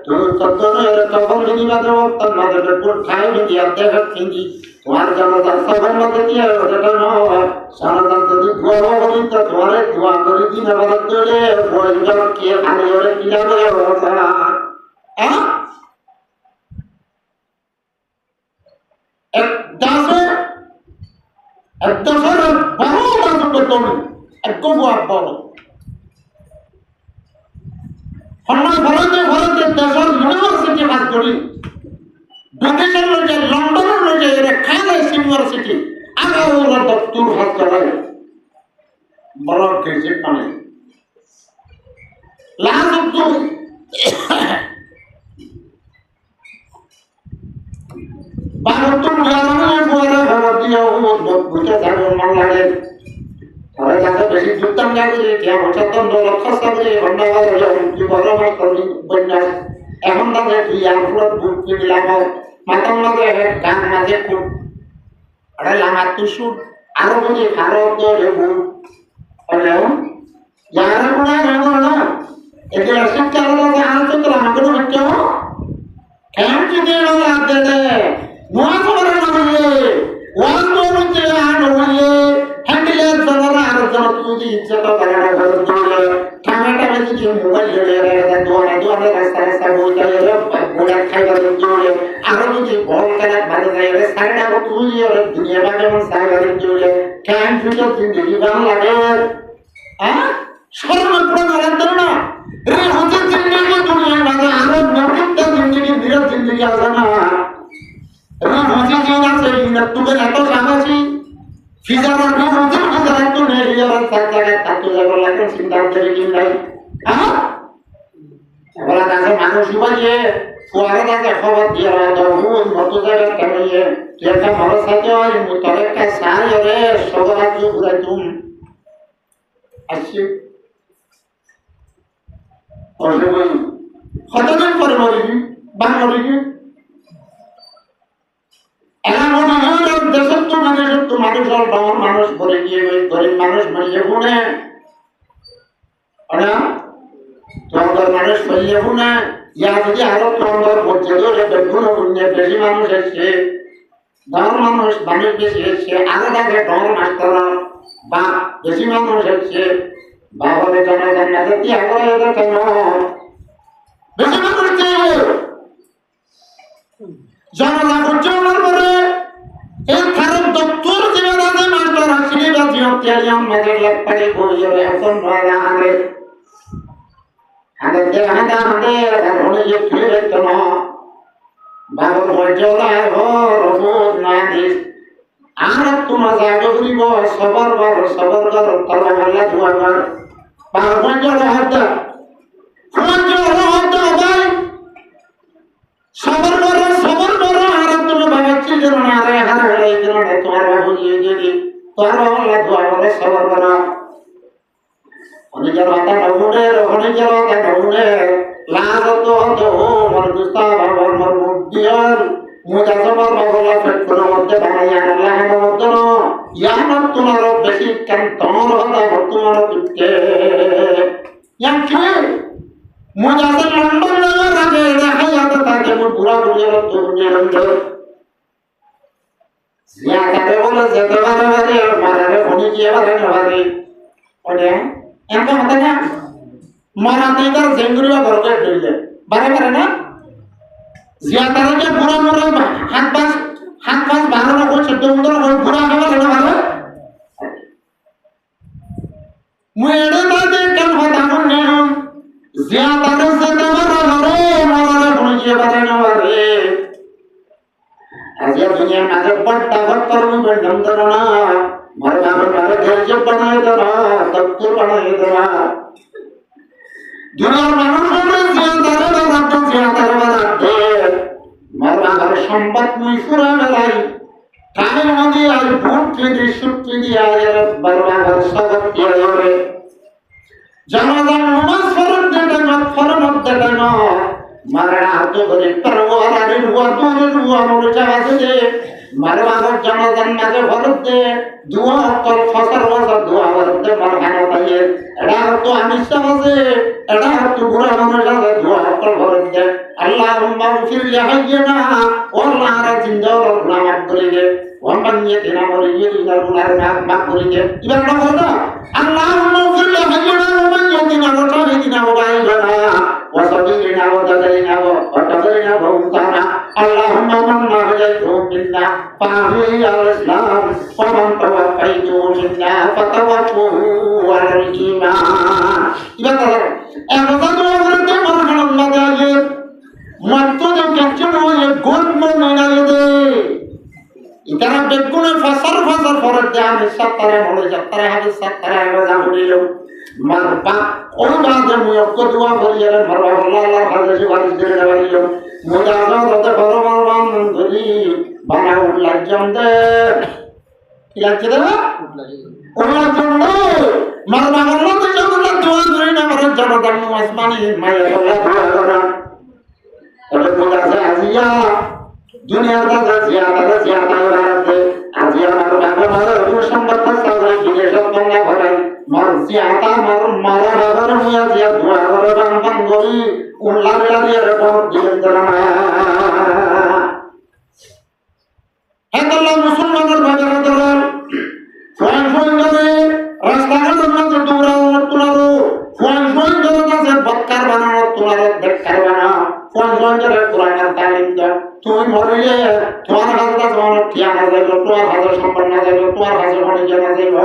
তুই তত্ত্বের তখন বিনিবাদ তোর মাঝে বেকুম খাই দিয়া দেখে কিনছি তোমার জনতার সবার মধ্যে দিয়ে ওটা নয় সনাতন যদি ধোয়া বলি তো তোমার ধোয়া করে দিন আবার চলে বইজন কে খালি ওরে কি যাবে এক দাসের বড় দাস বেতন এক গোয়া বড় আমরা ভারতে দেশের ইউনিভার্সিটি কাজ করি ব্রিটিশের লোকে লন্ডনের লোকে এরা খালেস ইউনিভার্সিটি আগে ওরা দপ্তর হাত চালায় বড় কেসে পানে লাল দপ্তর বারোত্তর গ্রামে পরে ভারতীয় বুঝে থাকুন বাংলাদেশ তারা যাতে বেশি যুক্তাম যাবে কেউ সতন্ত্র লক্ষ্য সাথে অন্যবার কি বড় বন্যাস এখন তাদের কি আনফ্লোর বুক কিনে লাগাও মাতার মাঝে গান মাঝে খুব আরে লামা তুসুর আরো বুঝি ভারত রেবু হলেও যারা কোনো রেবু না এগুলো শিক্ষা হলো যে আলোচনা আমাকে কেউ কেন যদি লাগতে নোয়া খবর না হইলে ওয়ান তো হচ্ছে আর হইলে হ্যান্ডেলে জনরা আর জন যদি ইচ্ছে তো করে না ঘর চলে টামেটা যদি মোবাইল ধরে রে দোয়ানে রাস্তা বই চলে গোড়া খাইবার চলে আর যদি বল খেলা ভালো যায় রে সাইডা কো তুই রে দুনিয়া বাগে মন সাইডা চলে কেন ফিউচার জিন্দগি ভালো লাগে হ্যাঁ শরম পুরো রাখতে না রে হচ্ছে জিন্দগি দুনিয়া বাগে আর নতুনটা জিন্দগি বিরাট জিন্দগি আছে না রে হচ্ছে জিন্দগি আছে ইনা তুকে এত সামাজি ফিজার না হচ্ছে ফিজার তো নেই ইয়ার সাথে তাতো যাবে লাগে চিন্তা করে কি নাই হ্যাঁ বলা কাছে মানুষ বাজে ফুয়ারে কাছে খবর দিয়ে দাও হুন মতো জায়গা কেমনে একটা ভালো সাথে হয় মুতরে কা সাই রে সবার জু ঘুরে তুম আসি ওই কতদিন পরে মরিবি বান মরিবি এরা মনে হয় দেশের তো মানুষ আর মানুষ বলে গিয়ে গরিব মানুষ মরিয়ে গুনে তোমাদের মানুষ ফেললে না ইয়া যদি আরো তোমাদের বলছে বেগুন বেশি মানুষ এসছে দর মানুষ মানুষ বেশি এসছে আরো দেখে দর মাস্টার বা বেশি মানুষ এসছে বাবারে জনগণের কি আগে কেন বেশি মানুষ জনগণ জন্মের পরে এই খারাপ দপ্তর জীবন আছে মাস্টার আসলে বা জীবন তেলিয়াম মাঝে লাগপাড়ি বইয়ে এখন ভাড়া আনে আগে দেখাতে আমাদের এখন যে ফিরে যেত না বাবুর হজলায় রফুদ না দিস আর তোমার জায়গা করিব সবার ঘর তলা মাল্লা ধোয়া ঘর বাবুর হজলা হত ভাই সবার ঘর আর তুমি বাবা চিল্লেন না রে হার হলাই দিল না তোমার বাবু গিয়ে যদি তোর বাবা ধোয়া ঘর সবার ঘর অনেকের হাতে নমুনের লাজত মর দুস্তা বাবার মর মুদিয়ার মুজাসবার বাবলা ফেটকুর মধ্যে বানাইয়া আল্লাহ মধ্যে ইয়ানত তোমার বেশি কান তোমার হতা তোমার পিতে ইয়াম কি মুজাসর লন্ডন লাগা রাগে দেখাইয়াতে তাকে পুরা দুনিয়ার দুনিয়ার মধ্যে জিয়াতে বলে যেতে পারে মারারে উনি কি পারে না পারে ওরে এমন হতে না মারাতে তার জেঙ্গুরিয়া ঘরকে দিলে বারে না জিয়াতারে পুরা মরে হাত পাঁচ বারো না করছে তোমরা ওই পুরা হবে না ভালো মুয়েড়ে তাতে কেন হতা মন নেই জিয়াতারে যেতে পারে ঘরে মারারে ভুলিয়ে পারে না রে আজ দুনিয়া মাঝে পড়তা ভক্তর মুখে নন্দনা মারে মারে ধৈর্য বানাই দেনা দপ্তর বানাই দেনা দুনিয়ার মানুষ বলে জিয়াতারে বানাতে মারে সম্পদ মুই পুরা বেলাই কামের মধ্যে আর ভূত থেকে সুক্তি দিয়ে বারবার সবক দিয়ে ধরে জানাজান নামাজ ফরজ দেটা না ফরজ দেটা না মারা হাত করে তরওয়ার আর রুয়া তোরে রুয়া মরে যাবে দে মারা আগর জানাজান মাঝে ফরজ দে দুয়া কল ফসর ওয়াসা দুয়া করতে মারহানা তাইয়ে এটা তো আমি সমাজে এটা তো বুড়া মনে যাবে দুয়া কল ফরজ দে আল্লাহুম্মা ফির লিহাইয়িনা ওয়াল্লাহ জিন্দা ওয়া মাফ করে দে ওয়ামান ইয়াতিনা ওয়ালিয়িনা ওয়া মাফ করে দে এবার না বলতো আল্লাহুম্মা ফির লিহাইয়িনা ওয়ামান ইয়াতিনা ওয়া শাহিদিনা ওয়া গায়িবানা ওয়া সাবিরিনা ওয়া দাদারিনা ওয়া তাদারিনা ওয়া উমতানা আল্লাহুম্মা মান নাহাইতুম মিন্না ফাহি আল ইসলাম ওয়া মান তাওয়াফাইতু মিন্না ফাতাওয়াফু আলাল ঈমান এবার এমন দোয়া করতে মারহানা দেয় মাত্র যে কেচন হয়ে গোল মনে দে ইতারা বেগুনের ফসর ফরজ দে আমি সত্তরে বলে সত্তরে হবে সত্তরে রোজা হইল মারবা ওই বাদে মুয়ক্ক দোয়া করিয়ে মারবা আল্লাহ হাজে ওয়ারিস দিয়ে দেওয়াইল মুজাজা দতে ফরমান ধরি বানাউ লাজম দে কি লাগছে দেবা ওলা জন্য মারবা আল্লাহ তো যখন দোয়া করি না মারা জানাদান আসমানি মায়া আল্লাহ দোয়া করা তবে মুজাজা আজিয়া দুনিয়ার দাদা জিয়াদা রাতে আজিয়া মারো বাবা মারো সংবাদ সাগরে গিয়ে সব বাংলা ভরাই মার জিয়াদা মারো বাবার মুয়া জিয়া দোয়া করে বান গরি উল্লা বেলা দিয়ে রেকর্ড দিয়ে জানা হেদাল্লাহ মুসলমানের বাজারে ধরেন ফোন ধরে রাস্তাঘাটের মধ্যে দৌড়াও তোলারো ফোন ধরে কাছে বক্কার বানানো তোলারো দেখার বানাও ফোন ধরে কোরআনের তালিম দাও তুমি মরিলে তোমার হাজরা তোমার ঠিয়া হাজরা তোমার হাজরা সম্পন্ন যাবে তোমার হাজরা হয়ে জানা যাবে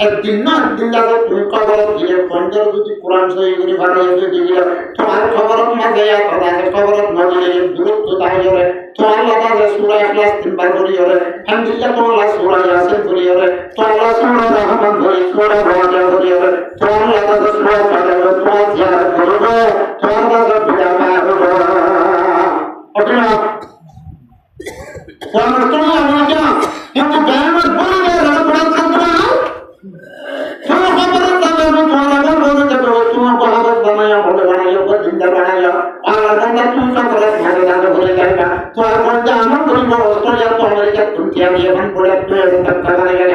একদিন না একদিন যাবে তুমি খবর দিয়ে পঞ্চাশ যদি কোরআন সহি করে বানিয়ে দিয়ে তোমার খবর মাঝে তাদের খবর নজরে দূরত্ব তাহলে তোমার লাদা যে সূরা ইখলাস তিনবার করি হরে হামদুলিল্লাহ তোমার সূরা ইয়াসিন করি হরে তোমার সূরা রহমান করি সূরা ফাতিহা করি হরে তোমার লাদা যে সূরা ফাতিহা তোমার জিয়ারত করি তোমার লাদা বিদা পাবো ওটা Cuando estoy hablando, yo te veo el borde de la puerta central. Tú no sabes dónde me tú a la borde de todo, tú no sabes dónde yo borde van a yo, pues sin dar van a yo. A la banda tú sabes más de la borde de la. Tú a la banda no tú no estoy a tu América, tú te habías por el pelo, te acabas de